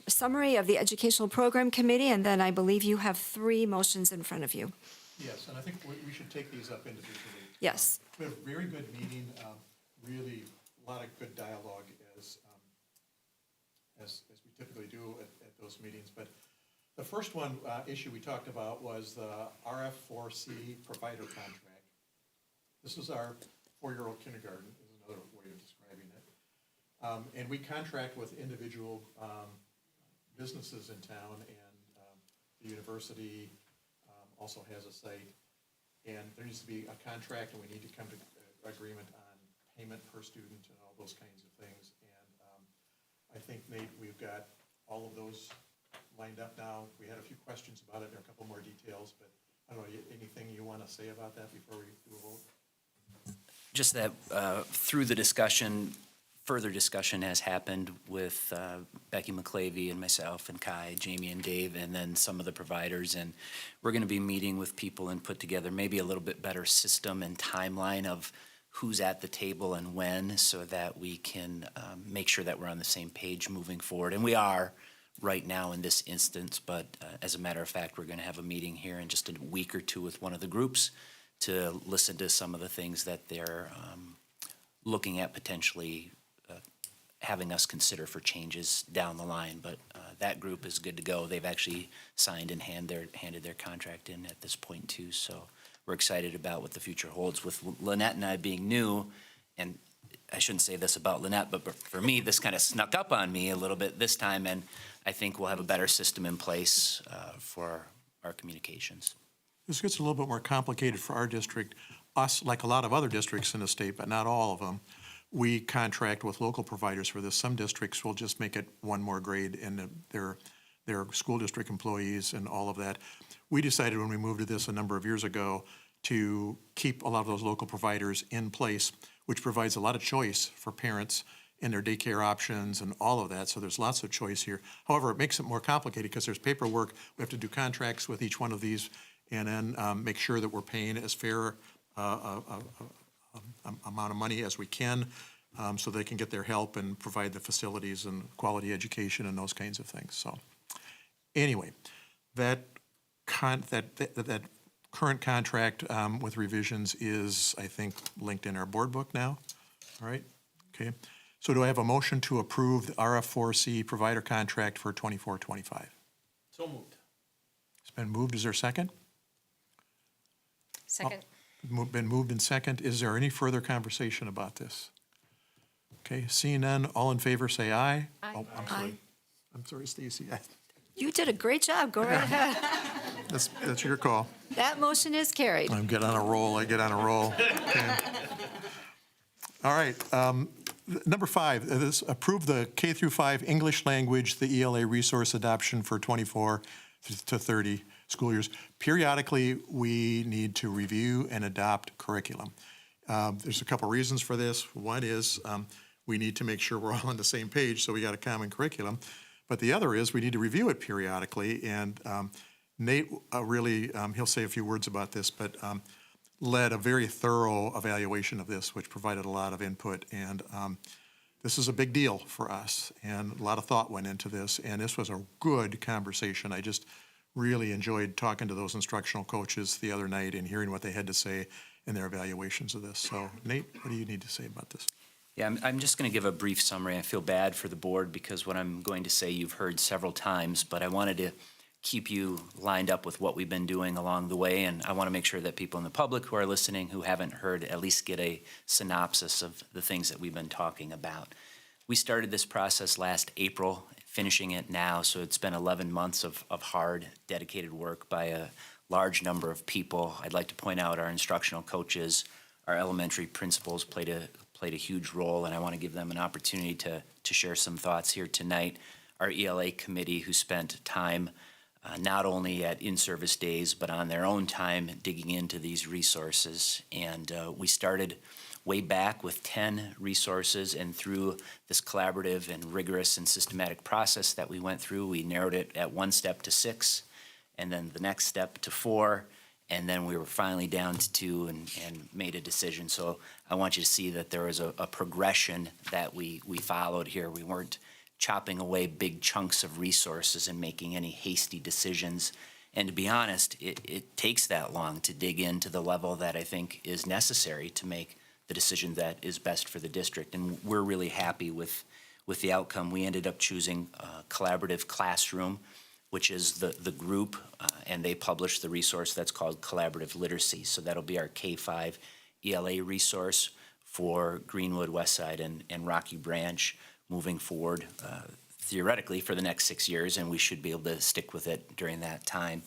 summary of the Educational Program Committee, and then I believe you have 3 motions in front of you. Yes, and I think we should take these up individually. Yes. We had a very good meeting, really a lot of good dialogue as we typically do at those meetings. But the first one, issue we talked about was the RF4C provider contract. This is our 4-year-old kindergarten, is another way of describing it. And we contract with individual businesses in town, and the university also has a site. And there needs to be a contract, and we need to come to agreement on payment per student and all those kinds of things. And I think, Nate, we've got all of those lined up now. We had a few questions about it, and a couple more details, but I don't know, anything you want to say about that before we do a vote? Just that through the discussion, further discussion has happened with Becky McClavey and myself and Kai, Jamie and Dave, and then some of the providers. And we're going to be meeting with people and put together maybe a little bit better system and timeline of who's at the table and when, so that we can make sure that we're on the same page moving forward. And we are right now in this instance, but as a matter of fact, we're going to have a meeting here in just a week or two with one of the groups to listen to some of the things that they're looking at potentially having us consider for changes down the line. But that group is good to go. They've actually signed and handed their contract in at this point too. So we're excited about what the future holds with Lynette and I being new. And I shouldn't say this about Lynette, but for me, this kind of snuck up on me a little bit this time. And I think we'll have a better system in place for our communications. This gets a little bit more complicated for our district. Us, like a lot of other districts in the state, but not all of them, we contract with local providers for this. Some districts will just make it one more grade in their school district employees and all of that. We decided when we moved to this a number of years ago to keep a lot of those local providers in place, which provides a lot of choice for parents in their daycare options and all of that. So there's lots of choice here. However, it makes it more complicated because there's paperwork. We have to do contracts with each one of these and then make sure that we're paying as fair amount of money as we can, so they can get their help and provide the facilities and quality education and those kinds of things. So anyway, that current contract with revisions is, I think, linked in our board book now. All right, okay. So do I have a motion to approve the RF4C provider contract for 24-25? So moved. It's been moved. Is there a second? Second. Been moved and second. Is there any further conversation about this? Okay, seeing none, all in favor say aye. Aye. Oh, I'm sorry. Aye. I'm sorry, Stacy. You did a great job. Go right ahead. That's your call. That motion is carried. I get on a roll. Okay. All right. Number 5, this approve the K through 5 English language, the ELA resource adoption for 24 to 30 school years. Periodically, we need to review and adopt curriculum. There's a couple reasons for this. One is we need to make sure we're all on the same page, so we got a common curriculum. But the other is we need to review it periodically. And Nate really, he'll say a few words about this, but led a very thorough evaluation of this, which provided a lot of input. And this is a big deal for us, and a lot of thought went into this. And this was a good conversation. I just really enjoyed talking to those instructional coaches the other night and hearing what they had to say in their evaluations of this. So Nate, what do you need to say about this? Yeah, I'm just going to give a brief summary. I feel bad for the board because what I'm going to say you've heard several times, but I wanted to keep you lined up with what we've been doing along the way, and I want to make sure that people in the public who are listening who haven't heard at least get a synopsis of the things that we've been talking about. We started this process last April, finishing it now, so it's been 11 months of hard, dedicated work by a large number of people. I'd like to point out our instructional coaches, our elementary principals played a huge role, and I want to give them an opportunity to share some thoughts here tonight. Our ELA committee, who spent time not only at in-service days, but on their own time digging into these resources. And we started way back with 10 resources, and through this collaborative and rigorous and systematic process that we went through, we narrowed it at one step to 6, and then the next step to 4, and then we were finally down to 2 and made a decision. So I want you to see that there was a progression that we followed here. We weren't chopping away big chunks of resources and making any hasty decisions. And to be honest, it takes that long to dig into the level that I think is necessary to make the decision that is best for the district. And we're really happy with the outcome. We ended up choosing Collaborative Classroom, which is the group, and they publish the resource that's called Collaborative Literacy. So that'll be our K-5 ELA resource for Greenwood, Westside, and Rocky Branch moving forward, theoretically for the next 6 years, and we should be able to stick with it during that time.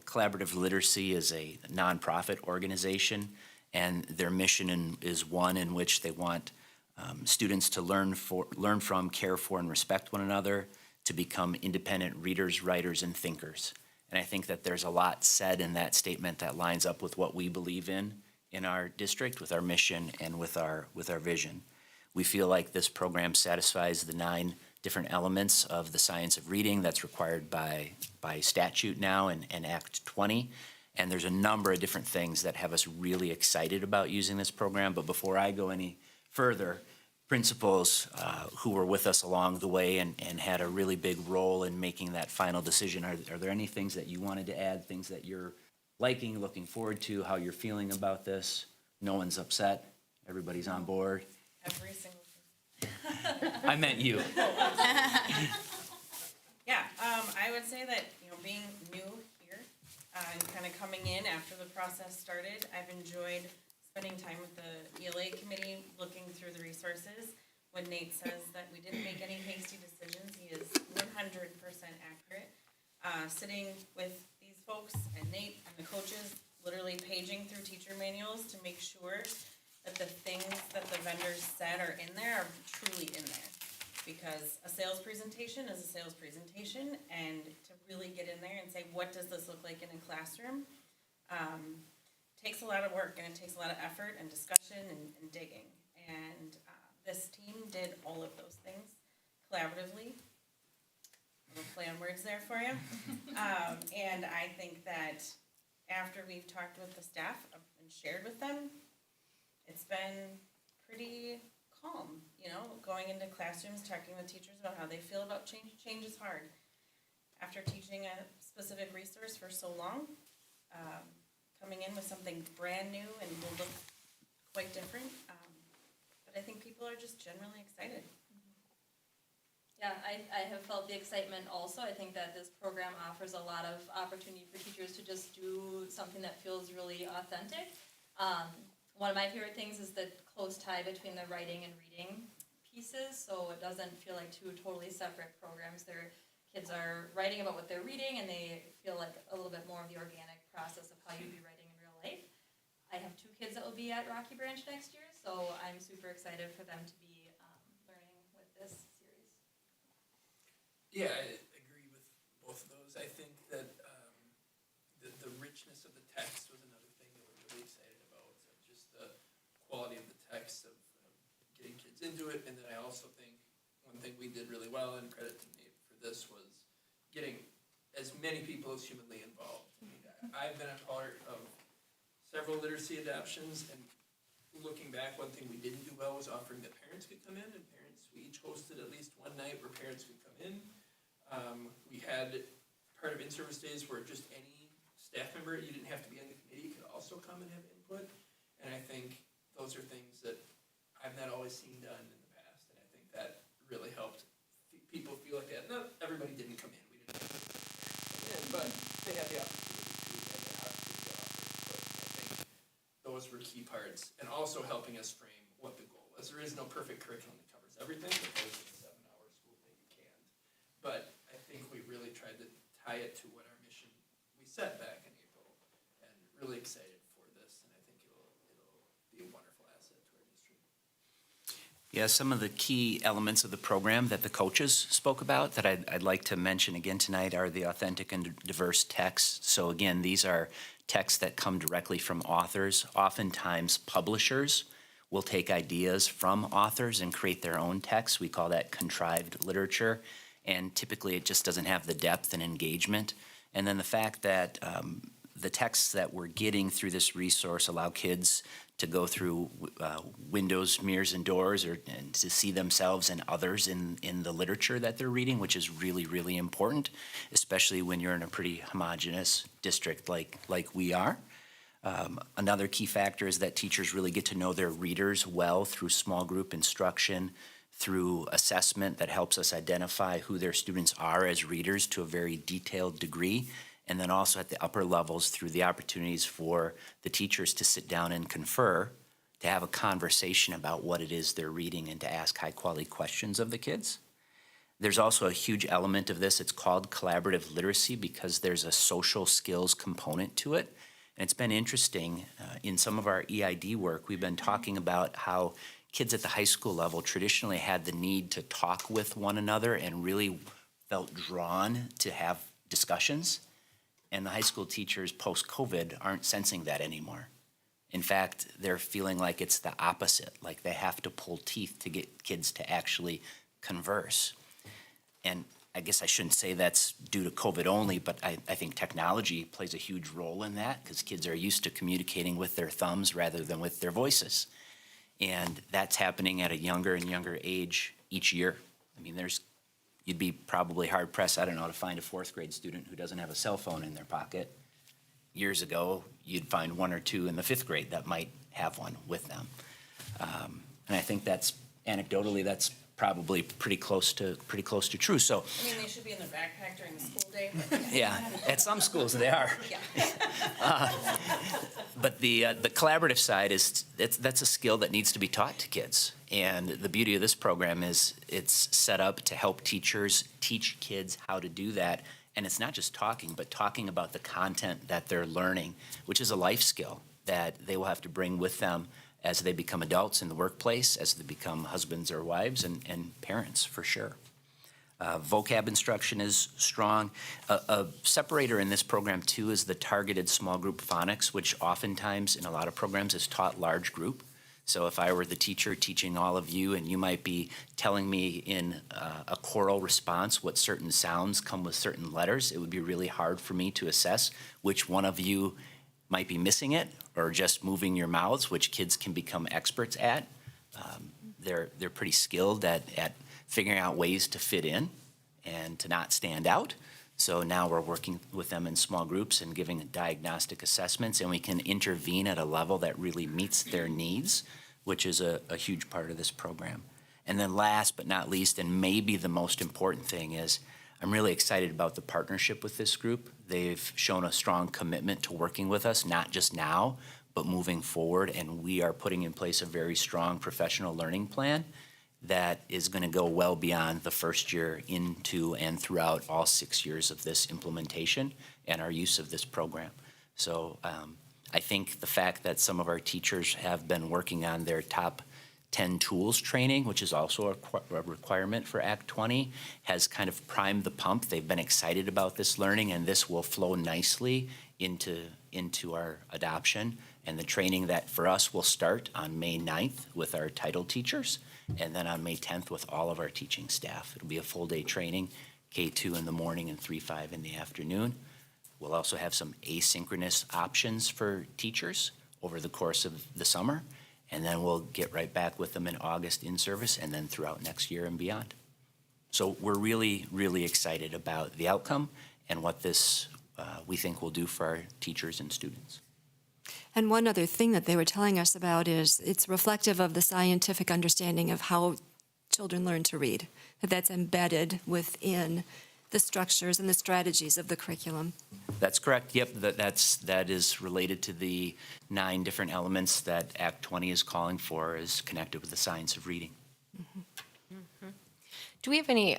Collaborative Literacy is a nonprofit organization, and their mission is one in which they want students to learn from, care for, and respect one another, to become independent readers, writers, and thinkers. And I think that there's a lot said in that statement that lines up with what we believe in our district, with our mission, and with our vision. We feel like this program satisfies the 9 different elements of the science of reading that's required by statute now and Act 20. And there's a number of different things that have us really excited about using this program. But before I go any further, principals who were with us along the way and had a really big role in making that final decision, are there any things that you wanted to add, things that you're liking, looking forward to, how you're feeling about this? No one's upset, everybody's on board? Every single thing. I meant you. Yeah, I would say that, being new here and kind of coming in after the process started, I've enjoyed spending time with the ELA committee, looking through the resources. When Nate says that we didn't make any hasty decisions, he is 100% accurate. Sitting with these folks and Nate and the coaches, literally paging through teacher manuals to make sure that the things that the vendors said are in there are truly in there. Because a sales presentation is a sales presentation, and to really get in there and say, what does this look like in a classroom, takes a lot of work, and it takes a lot of effort and discussion and digging. And this team did all of those things collaboratively. Little play on words there for you. And I think that after we've talked with the staff and shared with them, it's been pretty calm, going into classrooms, talking with teachers about how they feel about change. Change is hard. After teaching a specific resource for so long, coming in with something brand new and will look quite different. But I think people are just generally excited. Yeah, I have felt the excitement also. I think that this program offers a lot of opportunity for teachers to just do something that feels really authentic. One of my favorite things is the close tie between the writing and reading pieces, so it doesn't feel like 2 totally separate programs. Their kids are writing about what they're reading, and they feel like a little bit more of the organic process of how you'd be writing in real life. I have 2 kids that will be at Rocky Branch next year, so I'm super excited for them to be learning with this series. Yeah, I agree with both of those. I think that the richness of the text was another thing that we're really excited about. So just the quality of the text of getting kids into it. And then I also think one thing we did really well, and credit to Nate for this, was getting as many people as humanly involved. I mean, I've been a part of several literacy adoptions, and looking back, one thing we didn't do well was offering that parents could come in, and we each hosted at least one night where parents could come in. We had part of in-service days where just any staff member, you didn't have to be on the committee, could also come and have input. And I think those are things that I've not always seen done in the past, and I think that really helped people feel like that. Not everybody didn't come in, we didn't have to come in, but they had the opportunity to, and the opportunity to offer input. And I think those were key parts, and also helping us frame what the goal was. There is no perfect curriculum that covers everything, because in a 7-hour school day you can't. But I think we really tried to tie it to what our mission we set back in April, and really excited for this, and I think it'll be a wonderful asset to our district. Yeah, some of the key elements of the program that the coaches spoke about that I'd like to mention again tonight are the authentic and diverse texts. So again, these are texts that come directly from authors, oftentimes publishers, will take ideas from authors and create their own texts. We call that contrived literature, and typically it just doesn't have the depth and engagement. And then the fact that the texts that we're getting through this resource allow kids to go through windows, mirrors, and doors, and to see themselves and others in the literature that they're reading, which is really, really important, especially when you're in a pretty homogeneous district like we are. Another key factor is that teachers really get to know their readers well through small group instruction, through assessment that helps us identify who their students are as readers to a very detailed degree, and then also at the upper levels through the opportunities for the teachers to sit down and confer, to have a conversation about what it is they're reading and to ask high-quality questions of the kids. There's also a huge element of this. It's called collaborative literacy because there's a social skills component to it. And it's been interesting. In some of our EID work, we've been talking about how kids at the high school level traditionally had the need to talk with one another and really felt drawn to have discussions. And the high school teachers post-COVID aren't sensing that anymore. In fact, they're feeling like it's the opposite, like they have to pull teeth to get kids to actually converse. And I guess I shouldn't say that's due to COVID only, but I think technology plays a huge role in that because kids are used to communicating with their thumbs rather than with their voices. And that's happening at a younger and younger age each year. I mean, you'd be probably hard pressed, I don't know, to find a fourth grade student who doesn't have a cell phone in their pocket. Years ago, you'd find one or two in the fifth grade that might have one with them. And I think that's, anecdotally, that's probably pretty close to true. So, I mean, they should be in their backpack during the school day. yeah, at some schools they are. Yeah. But the collaborative side that's a skill that needs to be taught to kids. And the beauty of this program is it's set up to help teachers teach kids how to do that. And it's not just talking, but talking about the content that they're learning, which is a life skill that they will have to bring with them as they become adults in the workplace, as they become husbands or wives and parents, for sure. Vocab instruction is strong. A separator in this program, too, is the targeted small group phonics, which oftentimes in a lot of programs is taught large group. So if I were the teacher teaching all of you and you might be telling me in a choral response what certain sounds come with certain letters, it would be really hard for me to assess which one of you might be missing it or just moving your mouths, which kids can become experts at. They're pretty skilled at figuring out ways to fit in and to not stand out. So now we're working with them in small groups and giving diagnostic assessments, and we can intervene at a level that really meets their needs, which is a huge part of this program. And then last but not least, and maybe the most important thing is, I'm really excited about the partnership with this group. They've shown a strong commitment to working with us, not just now, but moving forward, and we are putting in place a very strong professional learning plan that is going to go well beyond the first year into and throughout all 6 years of this implementation and our use of this program. So I think the fact that some of our teachers have been working on their top 10 tools training, which is also a requirement for Act 20, has kind of primed the pump. They've been excited about this learning, and this will flow nicely into our adoption. And the training that for us will start on May 9th with our title teachers, and then on May 10th with all of our teaching staff. It'll be a full day training, K2 in the morning and 3-5 in the afternoon. We'll also have some asynchronous options for teachers over the course of the summer, and then we'll get right back with them in August in service and then throughout next year and beyond. So we're really, really excited about the outcome and what this we think will do for our teachers and students. And one other thing that they were telling us about is it's reflective of the scientific understanding of how children learn to read, that's embedded within the structures and the strategies of the curriculum. That's correct. Yep, that is related to the 9 different elements that Act 20 is calling for, is connected with the science of reading. Mm-hmm. Mm-hmm. Do we have any,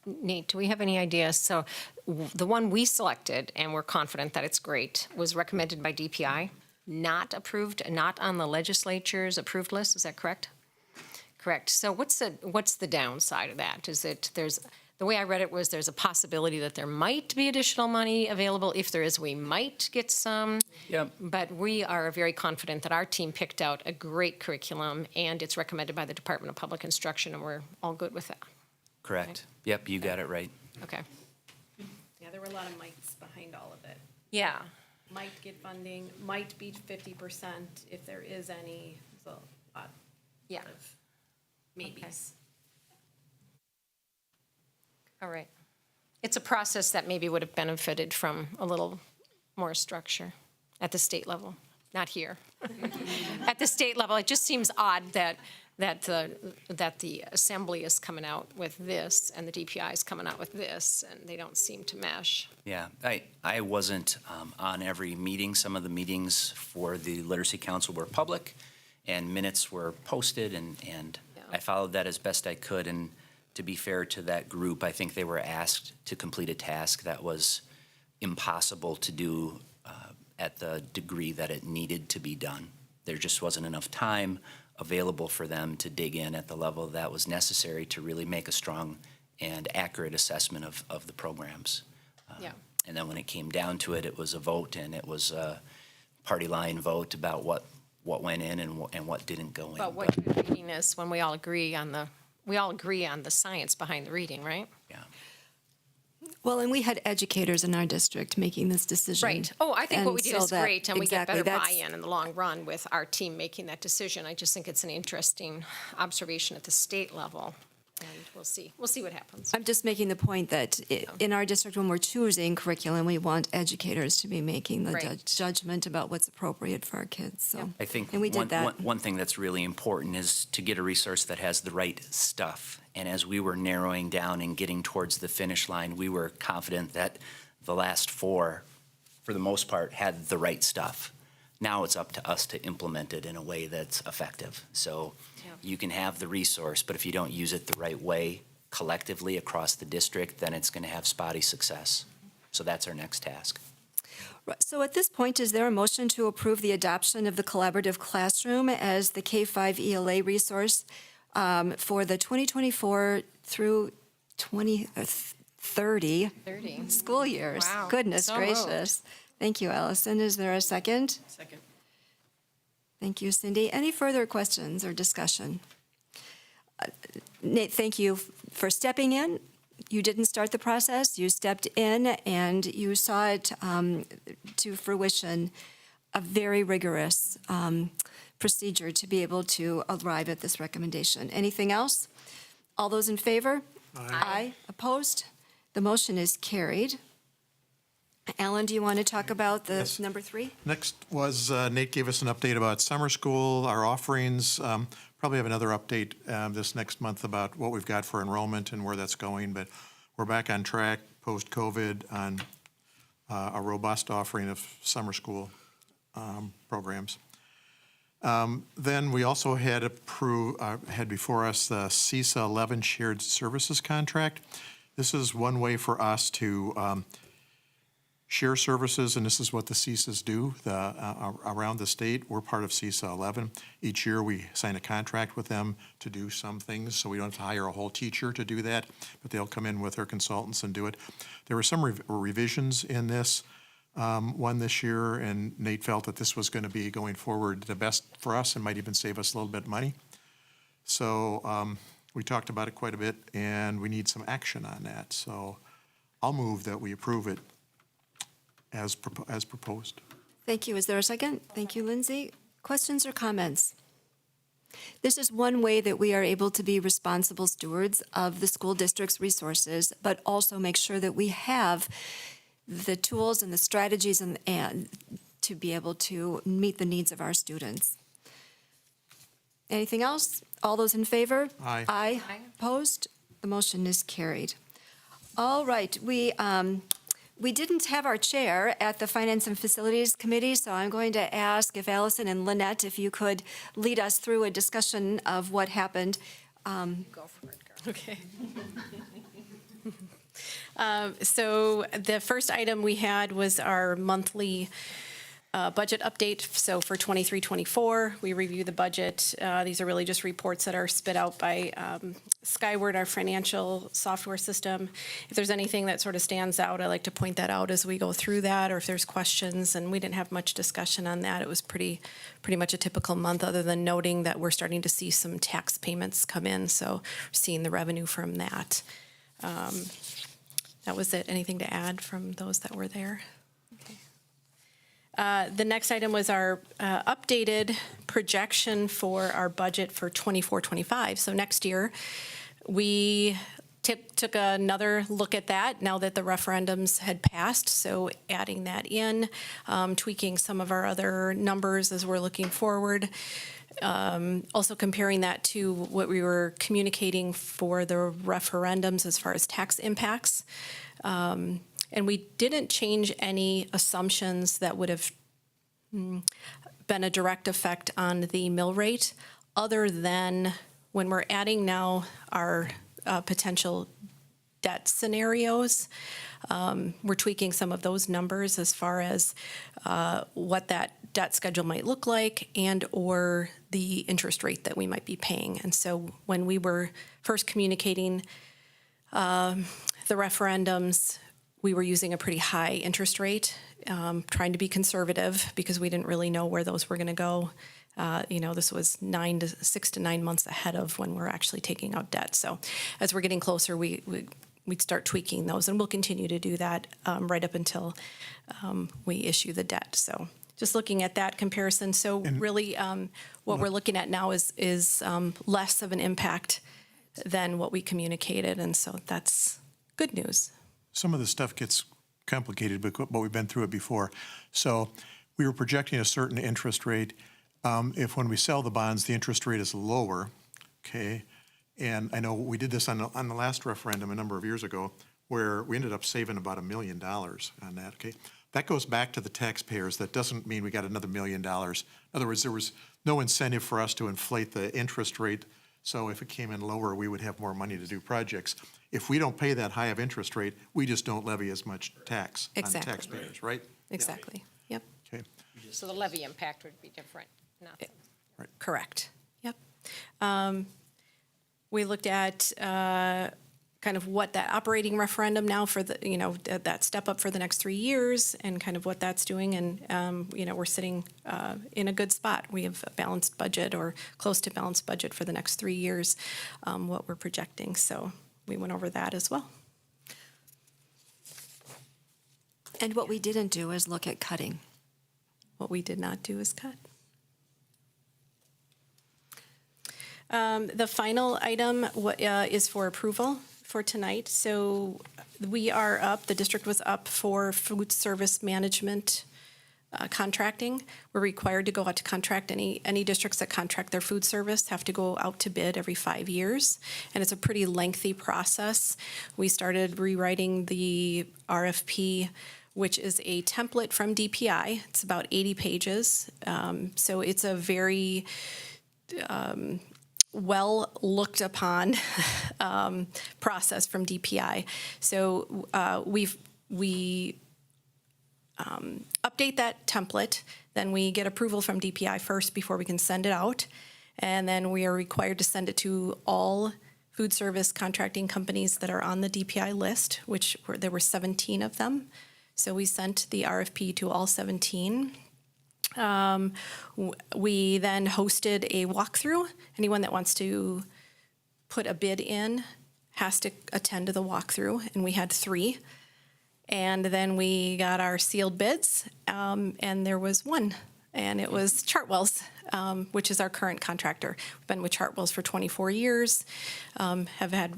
Nate, do we have any ideas? So the one we selected, and we're confident that it's great, was recommended by DPI, not approved, not on the legislature's approved list. Is that correct? Correct. So what's the downside of that? Is it the the way I read it was there's a possibility that there might be additional money available. If there is, we might get some. Yep. But we are very confident that our team picked out a great curriculum, and it's recommended by the Department of Public Instruction, and we're all good with that. Correct. Yep, you got it right. Okay. Yeah, there were a lot of mights behind all of it. Yeah. Might get funding, might be 50% if there is any, so a lot Yeah. of maybes. All right. It's a process that maybe would have benefited from a little more structure at the state level, not here. At the state level, it just seems odd that the assembly is coming out with this and the DPI is coming out with this, and they don't seem to mesh. Yeah, I wasn't on every meeting. Some of the meetings for the Literacy Council were public, and minutes were posted, and I followed that as best I could. And to be fair to that group, I think they were asked to complete a task that was impossible to do at the degree that it needed to be done. There just wasn't enough time available for them to dig in at the level that was necessary to really make a strong and accurate assessment of the programs. Yeah. And then when it came down to it, it was a vote, and it was a party line vote about what went in and what didn't go in. But what good reading is when we all agree on the science behind the reading, right? Yeah. Well, and we had educators in our district making this decision. Right. Oh, I think what we And did so is that- great, and we get exactly, better that's- buy-in in the long run with our team making that decision. I just think it's an interesting observation at the state level, and we'll see. We'll see what happens. I'm just making the point that in our district, when we're choosing curriculum, we want educators to be making the Right. judgment about what's appropriate for our kids, so. I think And we did that. one thing that's really important is to get a resource that has the right stuff. And as we were narrowing down and getting towards the finish line, we were confident that the last four, for the most part, had the right stuff. Now it's up to us to implement it in a way that's effective. So you can have the resource, but if you don't use it the right way collectively across the district, then it's going to have spotty success. So that's our next task. Right, so at this point, is there a motion to approve the adoption of the collaborative classroom as the K-5 ELA resource for the 2024 through 2030 school years? Wow. Goodness So gracious. Thank you, Allison. Is there a second? Second. Thank you, Cindy. Any further questions or discussion? Nate, thank you for stepping in. You didn't start the process. You stepped in and you saw it to fruition, a very rigorous procedure to be able to arrive at this recommendation. Anything else? All those in favor? Aye. Opposed? The motion is carried. Alan, do you want to talk about the Yes. number 3? Next was Nate gave us an update about summer school, our offerings. Probably have another update this next month about what we've got for enrollment and where that's going. But we're back on track post-COVID on a robust offering of summer school programs. Then we also had had before us the CISA 11 shared services contract. This is one way for us to share services, and this is what the CISAs do around the state. We're part of CISA 11. Each year, we sign a contract with them to do some things, so we don't have to hire a whole teacher to do that, but they'll come in with their consultants and do it. There were some revisions in this one this year, and Nate felt that this was going to be, going forward, the best for us and might even save us a little bit of money. So we talked about it quite a bit, and we need some action on that. So I'll move that we approve it as proposed. Thank you. Is there a second? Thank you, Lindsay. Questions or comments? This is one way that we are able to be responsible stewards of the school district's resources, but also make sure that we have the tools and the strategies and to be able to meet the needs of our students. Anything else? All those in favor? Aye. Aye. Opposed? The motion is carried. All right, we didn't have our chair at the Finance and Facilities Committee, so I'm going to ask if Allison and Lynette, if you could lead us through a discussion of what happened. Go for it, girl. Okay. So the first item we had was our monthly budget update. So for 23-24, we review the budget. These are really just reports that are spit out by Skyward, our financial software system. If there's anything that sort of stands out, I like to point that out as we go through that, or if there's questions. And we didn't have much discussion on that. It was pretty much a typical month, other than noting that we're starting to see some tax payments come in. So we're seeing the revenue from that. That was it. Anything to add from those that were there? The next item was our updated projection for our budget for 24-25. So next year, we took another look at that now that the referendums had passed. So adding that in, tweaking some of our other numbers as we're looking forward. Also comparing that to what we were communicating for the referendums as far as tax impacts. And we didn't change any assumptions that would have been a direct effect on the mill rate, other than when we're adding now our potential debt scenarios. We're tweaking some of those numbers as far as what that debt schedule might look like and or the interest rate that we might be paying. And so when we were first communicating the referendums, we were using a pretty high interest rate, trying to be conservative because we didn't really know where those were going to go. This was 6 to 9 months ahead of when we're actually taking out debt. So as we're getting closer, we'd start tweaking those, and we'll continue to do that right up until we issue the debt. So just looking at that comparison. So really what we're looking at now is less of an impact than what we communicated. And so that's good news. Some of the stuff gets complicated, but we've been through it before. So we were projecting a certain interest rate. If when we sell the bonds, the interest rate is lower, okay? And I know we did this on the last referendum a number of years ago, where we ended up saving about $1 million on that, okay? That goes back to the taxpayers. That doesn't mean we got another $1 million. In other words, there was no incentive for us to inflate the interest rate. So if it came in lower, we would have more money to do projects. If we don't pay that high of interest rate, we just don't levy as much tax on taxpayers, right? Exactly. Yep. Okay. So the levy impact would be different. Nothing. Right. Correct. Yep. We looked at kind of what that operating referendum now for the, that step up for the next 3 years and kind of what that's doing. And, we're sitting in a good spot. We have a balanced budget or close to balanced budget for the next 3 years, what we're projecting. So we went over that as well. And what we didn't do is look at cutting. What we did not do is cut. The final item is for approval for tonight. So we are up, the district was up for food service management contracting. We're required to go out to contract. Any districts that contract their food service have to go out to bid every 5 years. And it's a pretty lengthy process. We started rewriting the RFP, which is a template from DPI. It's about 80 pages. So it's a very well looked upon process from DPI. So we update that template, then we get approval from DPI first before we can send it out, and then we are required to send it to all food service contracting companies that are on the DPI list, there were 17 of them. So we sent the RFP to all 17. We then hosted a walkthrough. Anyone that wants to put a bid in has to attend to the walkthrough, and we had 3. And then we got our sealed bids, and there was one, and it was Chartwells, which is our current contractor. We've been with Chartwells for 24 years, have had a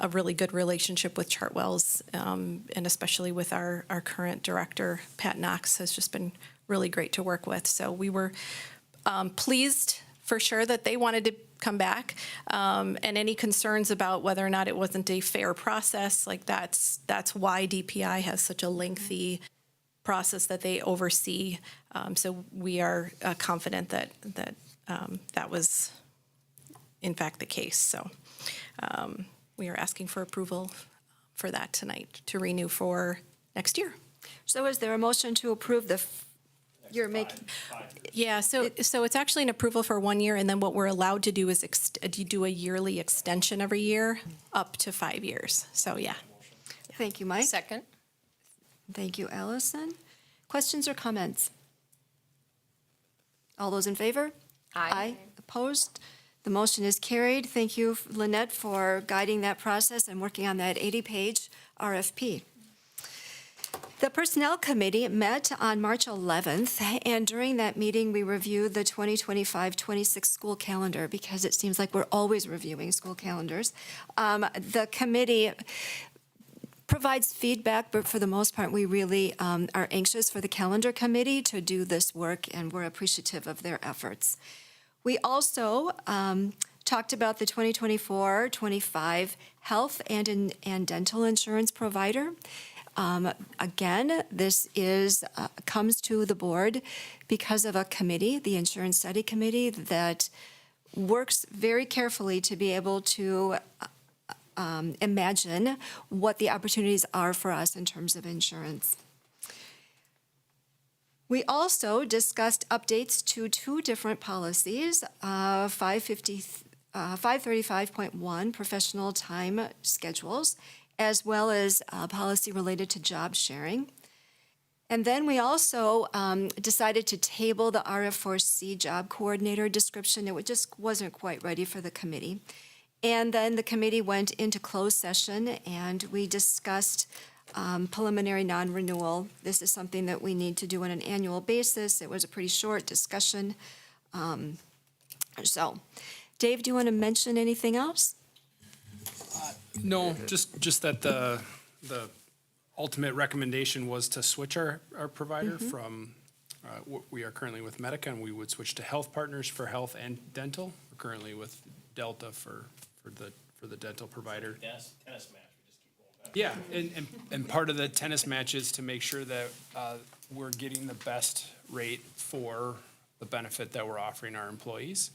really good relationship with Chartwells, and especially with our current director, Pat Knox, has just been really great to work with. So we were pleased for sure that they wanted to come back, and any concerns about whether or not it wasn't a fair process, like that's why DPI has such a lengthy process that they oversee. So we are confident that that was in fact the case. So we are asking for approval for that tonight to renew for next year. So is there a motion to approve the You're making, Yeah, so it's actually an approval for 1 year, and then what we're allowed to do is do a yearly extension every year, up to 5 years. So, yeah. thank you, Mike. Second? Thank you, Allison. Questions or comments? All those in favor? Aye. Opposed? The motion is carried. Thank you, Lynette, for guiding that process and working on that 80-page RFP. The Personnel Committee met on March 11th, and during that meeting, we reviewed the 2025-26 school calendar because it seems like we're always reviewing school calendars. The committee provides feedback, but for the most part, we really are anxious for the calendar committee to do this work, and we're appreciative of their efforts. We also talked about the 2024-25 health and dental insurance provider. Again, this comes to the board because of a committee, the Insurance Study Committee, that works very carefully to be able to imagine what the opportunities are for us in terms of insurance. We also discussed updates to two different policies, 535.1 professional time schedules, as well as a policy related to job sharing. And then we also decided to table the RF4C job coordinator description. It just wasn't quite ready for the committee. And then the committee went into closed session and we discussed preliminary non-renewal. This is something that we need to do on an annual basis. It was a pretty short discussion. So, Dave, do you want to mention anything else? No, just that the ultimate recommendation was to switch our provider from, we are currently with Medica, and we would switch to Health Partners for health and dental. We're currently with Delta for the dental provider. Tennis match, we just keep going back. Yeah, and part of the tennis match is to make sure that we're getting the best rate for the benefit that we're offering our employees.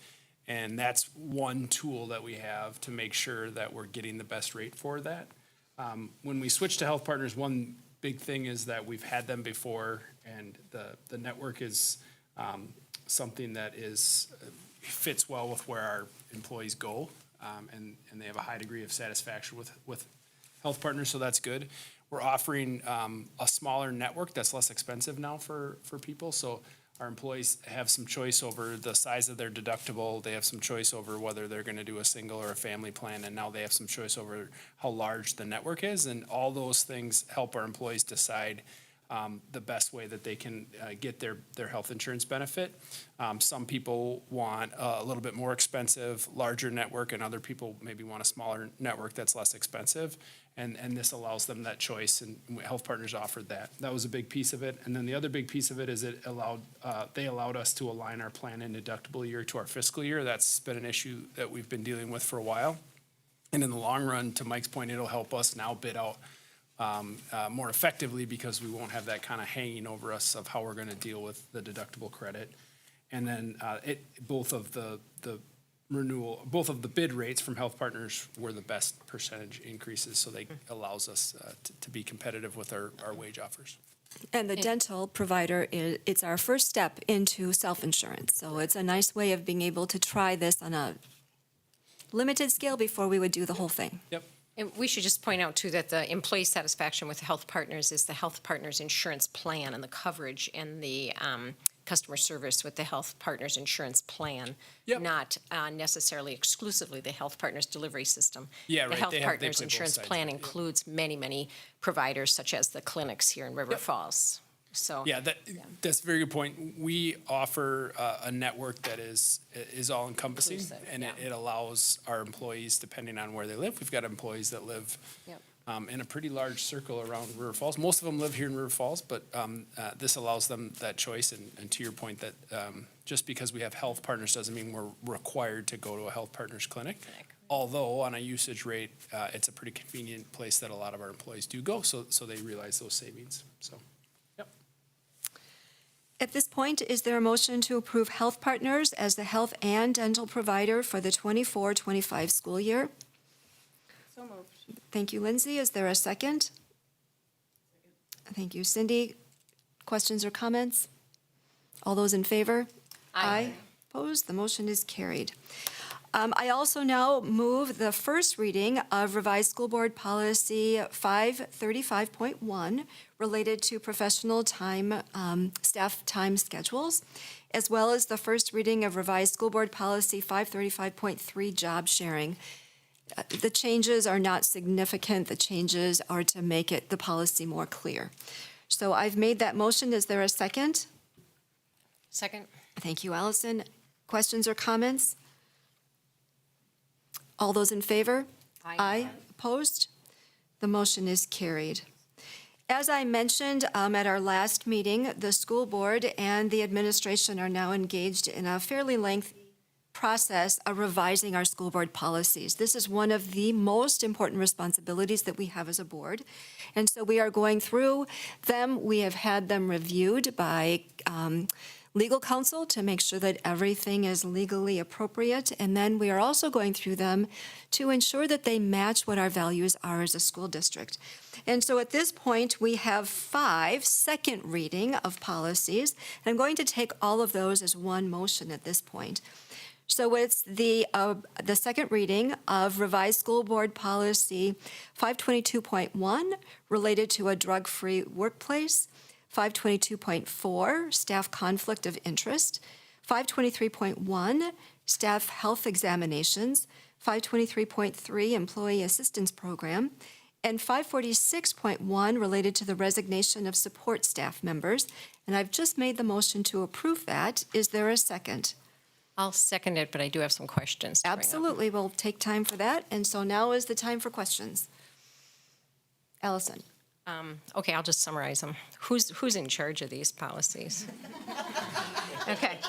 And that's one tool that we have to make sure that we're getting the best rate for that. When we switch to Health Partners, one big thing is that we've had them before, and the network is something that fits well with where our employees go, and they have a high degree of satisfaction with Health Partners, so that's good. We're offering a smaller network that's less expensive now for people, so our employees have some choice over the size of their deductible. They have some choice over whether they're going to do a single or a family plan, and now they have some choice over how large the network is, and all those things help our employees decide the best way that they can get their health insurance benefit. Some people want a little bit more expensive, larger network, and other people maybe want a smaller network that's less expensive. And this allows them that choice, and Health Partners offered that. That was a big piece of it. And then the other big piece of it is they allowed us to align our plan and deductible year to our fiscal year. That's been an issue that we've been dealing with for a while. And in the long run, to Mike's point, it'll help us now bid out more effectively because we won't have that kind of hanging over us of how we're going to deal with the deductible credit. And then both of the bid rates from Health Partners were the best percentage increases, so they allows us to be competitive with our wage offers. And the dental provider, it's our first step into self-insurance. So it's a nice way of being able to try this on a limited scale before we would do the whole thing. Yep. And we should just point out, too, that the employee satisfaction with Health Partners is the Health Partners insurance plan and the coverage and the customer service with the Health Partners insurance plan, not necessarily exclusively the Health Partners delivery system. Yeah, right. The Health They Partners play both insurance sides plan of it. includes many, many providers, such as the clinics here in River Falls. So Yeah, that's a very good point. We offer a network that is all encompassing, and it allows our employees, depending on where they live. We've got employees that live in a pretty large circle around River Falls. Most of them live here in River Falls, but this allows them that choice. And to your point, that just because we have Health Partners doesn't mean we're required to go to a Health Partners clinic. Although on a usage rate, it's a pretty convenient place that a lot of our employees do go, so they realize those savings. So. At this point, is there a motion to approve Health Partners as the health and dental provider for the 24-25 school year? So moved. Thank you, Lindsay. Is there a second? Thank you, Cindy. Questions or comments? All those in favor? Aye. Opposed? The motion is carried. I also now move the first reading of revised school board policy 535.1 related to professional time, staff time schedules, as well as the first reading of revised school board policy 535.3 job sharing. The changes are not significant. The changes are to make the policy more clear. So I've made that motion. Is there a second? Second? Thank you, Allison. Questions or comments? All those in favor? Aye. Opposed? The motion is carried. As I mentioned at our last meeting, the school board and the administration are now engaged in a fairly lengthy process of revising our school board policies. This is one of the most important responsibilities that we have as a board. And so we are going through them. We have had them reviewed by legal counsel to make sure that everything is legally appropriate. And then we are also going through them to ensure that they match what our values are as a school district. And so at this point, we have 5 second reading of policies. And I'm going to take all of those as one motion at this point. So it's the second reading of revised school board policy 522.1 related to a drug-free workplace, 522.4 staff conflict of interest, 523.1 staff health examinations, 523.3 employee assistance program, and 546.1 related to the resignation of support staff members. And I've just made the motion to approve that. Is there a second? I'll second it, but I do have some questions to bring up. Absolutely, we'll take time for that, and so now is the time for questions. Allison? Okay, I'll just summarize them. Who's in charge of these policies? Okay.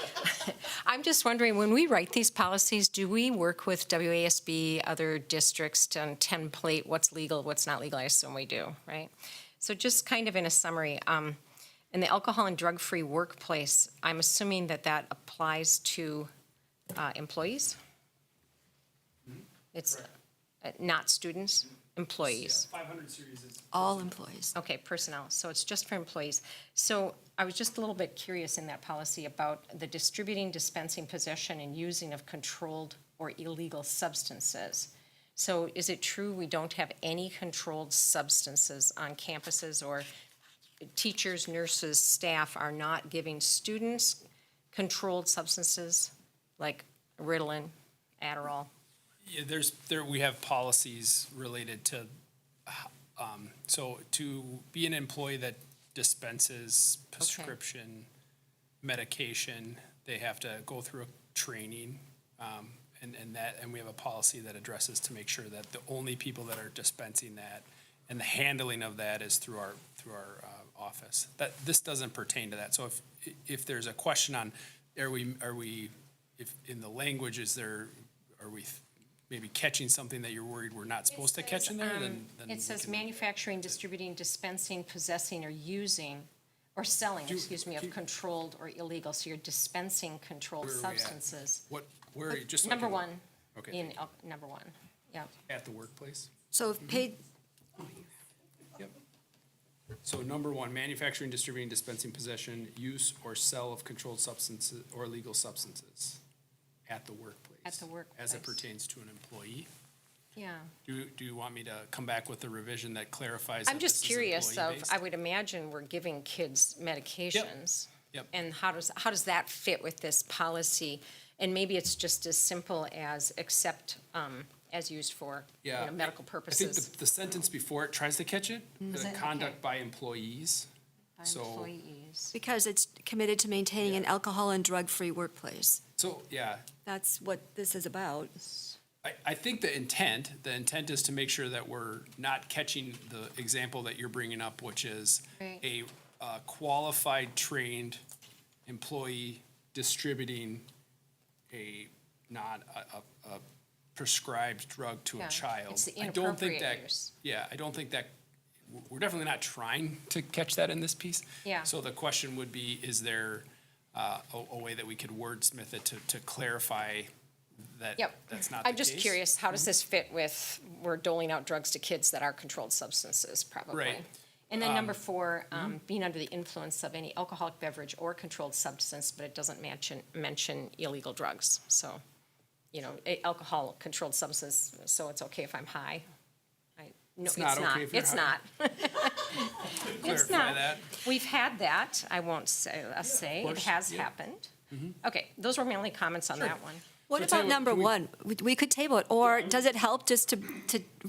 I'm just wondering, when we write these policies, do we work with WASB, other districts to template what's legal, what's not legal? I assume we do, right? So just kind of in a summary, in the alcohol and drug-free workplace, I'm assuming that that applies to employees? It's not students, employees. 500 series is. All employees. Okay, personnel, so it's just for employees. So I was just a little bit curious in that policy about the distributing, dispensing, possession, and using of controlled or illegal substances. So is it true we don't have any controlled substances on campuses, or teachers, nurses, staff are not giving students controlled substances like Ritalin, Adderall? Yeah, we have policies related to, so to be an employee that dispenses prescription medication, they have to go through a training, and we have a policy that addresses to make sure that the only people that are dispensing that and the handling of that is through our office. This doesn't pertain to that. So if there's a question on, are we, if in the language, are we maybe catching something that you're worried we're not supposed to catch in there, then It says manufacturing, distributing, dispensing, possessing, or using, or selling, of controlled or illegal. So you're dispensing controlled Where are we at? substances. where are you, just so I Number can- one, Okay. in, number one, yeah. At the workplace? So paid, Yep. So number one, manufacturing, distributing, dispensing, possession, use, or sell of controlled substances or illegal substances at the workplace. At the workplace. As it pertains to an employee. Yeah. Do you want me to come back with a revision that clarifies? I'm that just this is curious of, employee-based? I would imagine we're giving kids medications. Yep. And how does that fit with this policy? And maybe it's just as simple as accept, as used for, Yeah. medical I think purposes. the sentence before it tries to catch it, Is the it? conduct Okay. by employees. By So, employees. because it's committed to maintaining an alcohol and drug-free workplace. so, yeah, That's what this is about. I think the intent is to make sure that we're not catching the example that you're bringing up, which is Right. a qualified, trained employee distributing a prescribed drug to Yeah, a child. it's the I don't think inappropriate that. use. Yeah, I don't think that, we're definitely not trying to catch that in this piece. Yeah. So the question would be, is there a way that we could wordsmith it to clarify that Yep. that's not the I'm just case? curious, how does this fit with, we're doling out drugs to kids that are controlled substances, probably? Right. And then number 4, being under the influence of any alcoholic beverage or controlled substance, but it doesn't mention illegal drugs. So, alcohol, controlled substance, so it's okay if I'm high. No, It's not okay if you're It's high. not. It's Clarify not. that. We've had that, I won't say, it course. has Yeah. happened. Okay, those were my only comments on that one. What So tell about you what, number can we- 1? We could table it, or does it help just to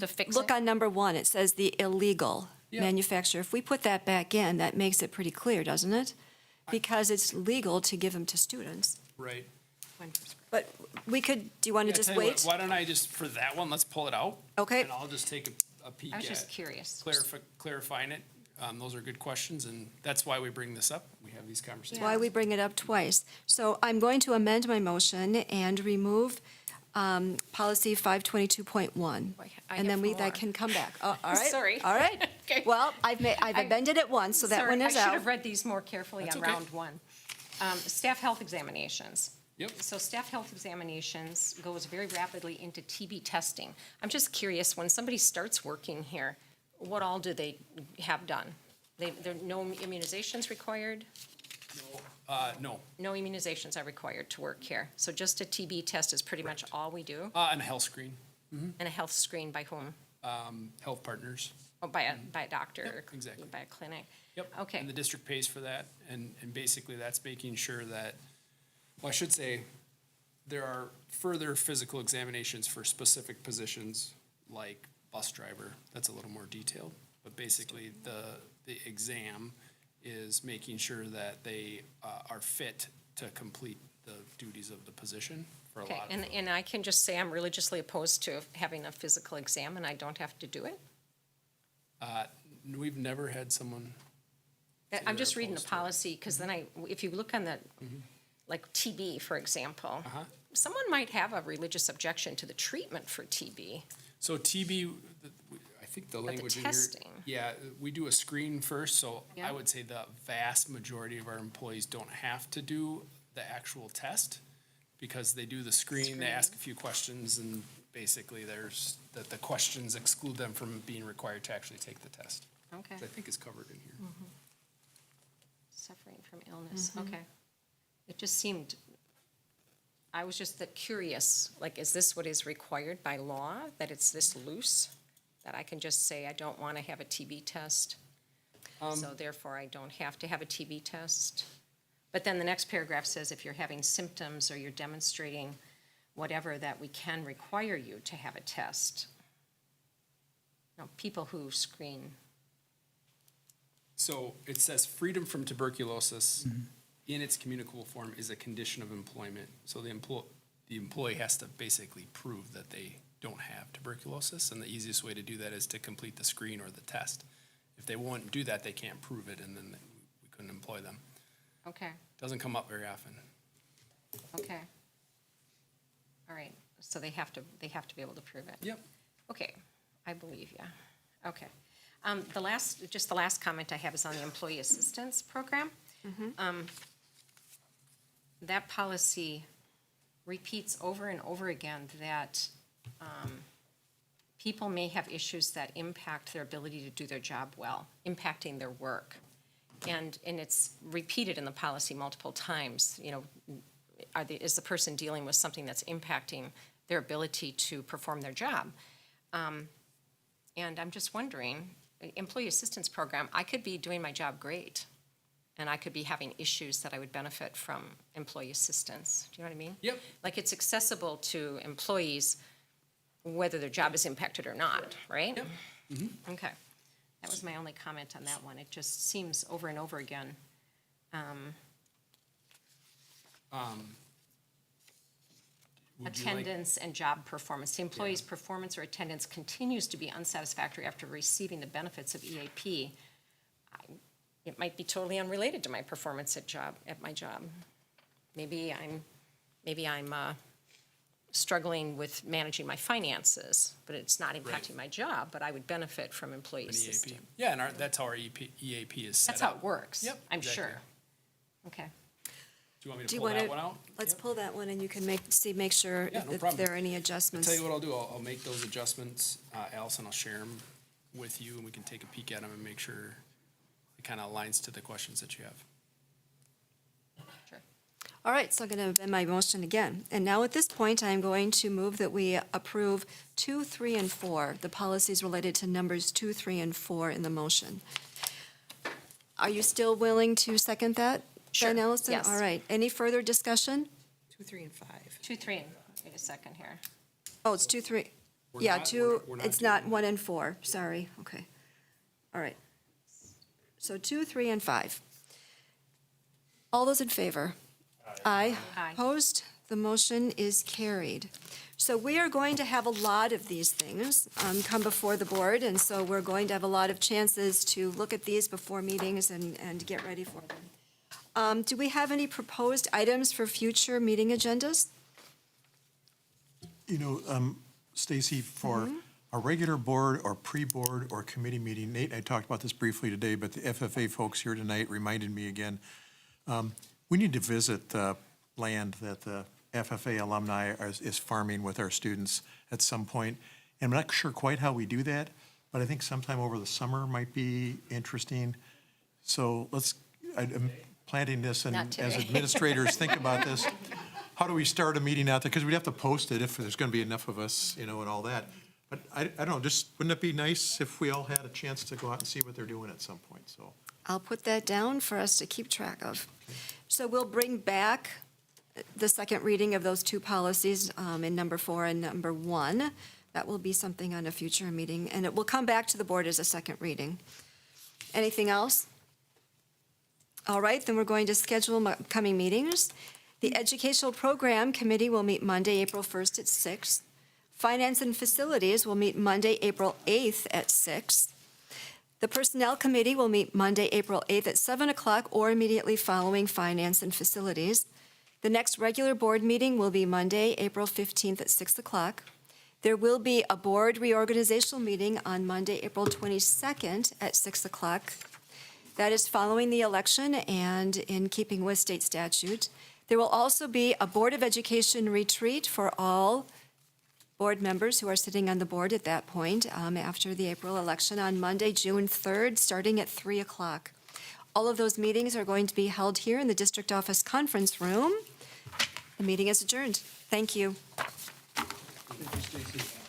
fix look it? on number 1? It says the illegal Yeah. manufacturer. If we put that back in, that makes it pretty clear, doesn't it? Because it's legal to give them to students. Right. But we could, do you want to Yeah, just tell you what, wait? why don't I just, for that one, let's pull it out. Okay. And I'll just take a peek I at was just curious. clarifying it. Those are good questions, and that's why we bring this up. We have these conversations. Why we bring it up twice. So I'm going to amend my motion and remove policy 522.1. I And then have we, more. that can come back. Oh, all right. Sorry. All right. Okay. Well, I've amended it once, so that Sorry, one is I should out. have read these more carefully That's on okay. round 1. Staff health examinations. Yep. So staff health examinations goes very rapidly into TB testing. I'm just curious, when somebody starts working here, what all do they have done? There are no immunizations required? No, No immunizations are required to work here. So just a TB test is pretty much all we do? and a health screen, And a health screen by whom? health partners. Oh, by a doctor? Yep, or exactly. By a clinic? Yep. Okay. And the district pays for that, and basically that's making sure that, well, I should say, there are further physical examinations for specific positions, like bus driver. That's a little more detailed, but basically the exam is making sure that they are fit to complete the duties of the position for a Okay, lot of. and I can just say I'm religiously opposed to having a physical exam and I don't have to do it? We've never had someone. say I'm they're just reading the opposed to it. policy, because then if you look on the, like TB, for example, Uh-huh. someone might have a religious objection to the treatment for TB. So TB, I think the the language in here. testing. Yeah, we do a screen first, so Yeah. I would say the vast majority of our employees don't have to do the actual test because they do the screen, they ask a few questions, and basically the questions exclude them from being required to actually take the test. Okay. Which I think is covered in here. Suffering from illness, okay. It just seemed, I was just that curious, like, is this what is required by law, that it's this loose? That I can just say, I don't want to have a TB test, so therefore I don't have to have a TB test? But then the next paragraph says if you're having symptoms or you're demonstrating whatever, that we can require you to have a test. Now, people who screen, So it says freedom from tuberculosis in its communicable form is a condition of employment. So the employee has to basically prove that they don't have tuberculosis, and the easiest way to do that is to complete the screen or the test. If they won't do that, they can't prove it, and then we couldn't employ them. okay. Doesn't come up very often. Okay. All right, so they have to be able to prove it? Yep. Okay, I believe you. Okay. The last comment I have is on the employee assistance program. That policy repeats over and over again that people may have issues that impact their ability to do their job well, impacting their work. And it's repeated in the policy multiple times, is the person dealing with something that's impacting their ability to perform their job? And I'm just wondering, employee assistance program, I could be doing my job great, and I could be having issues that I would benefit from employee assistance. Do you know what I mean? Yep. Like, it's accessible to employees whether their job is impacted or not, right? Yep. Okay. That was my only comment on that one. It just seems over and over again. Would you like- Attendance and job performance. The employee's performance or attendance continues to be unsatisfactory after receiving the benefits of EAP. It might be totally unrelated to my performance at my job. Maybe I'm struggling with managing my finances, but it's not impacting my job, but I would benefit from employee An assistance. EAP. Yeah, and that's how our EAP is set That's up. how it works. Yep, I'm exactly. sure. Okay. Do you want me Do to you pull want that to, one out? let's Yep. pull that one and you can make sure Yeah, no if problem. there are any I'll adjustments. tell you what I'll do. I'll make those adjustments. Allison, I'll share them with you, and we can take a peek at them and make sure it kind of aligns to the questions that you have. All right, so I'm going to amend my motion again. And now at this point, I'm going to move that we approve 2, 3, and 4, the policies related to numbers 2, 3, and 4 in the motion. Are you still willing to second that? Sure, Then, Allison? yes. All right. Any further discussion? 2, 3, and 5. 2, 3, and, wait a second here. Oh, it's 2, 3. We're Yeah, not- 2, we're not it's doing not 1 and 4. Sorry, okay. All right. So 2, 3, and 5. All those in favor? Aye. Aye. Opposed? The motion is carried. So we are going to have a lot of these things come before the board, and so we're going to have a lot of chances to look at these before meetings and get ready for them. Do we have any proposed items for future meeting agendas? You know, Stacy, for a regular board or pre-board or committee meeting, Nate and I talked about this briefly today, but the FFA folks here tonight reminded me again, we need to visit the land that the FFA alumni is farming with our students at some point. And I'm not sure quite how we do that, but I think sometime over the summer might be interesting. So I'm planting this, and Not as today. administrators think about this, how do we start a meeting out there? Because we'd have to post it if there's going to be enough of us, you know, and all that. But I don't know, just wouldn't it be nice if we all had a chance to go out and see what they're doing at some point, so. I'll put that down for us to keep track of. So we'll bring back the second reading of those two policies in number 4 and number 1. That will be something on a future meeting, and it will come back to the board as a second reading. Anything else? All right, then we're going to schedule upcoming meetings. The Educational Program Committee will meet Monday, April 1st at 6. Finance and Facilities will meet Monday, April 8th at 6. The Personnel Committee will meet Monday, April 8th at 7 o'clock or immediately following Finance and Facilities. The next regular board meeting will be Monday, April 15th at 6 o'clock. There will be a board reorganizational meeting on Monday, April 22nd at 6 o'clock. That is following the election and in keeping with state statute. There will also be a Board of Education retreat for all board members who are sitting on the board at that point after the April election on Monday, June 3rd, starting at 3 o'clock. All of those meetings are going to be held here in the district office conference room. The meeting is adjourned. Thank you. Thank you, Stacy.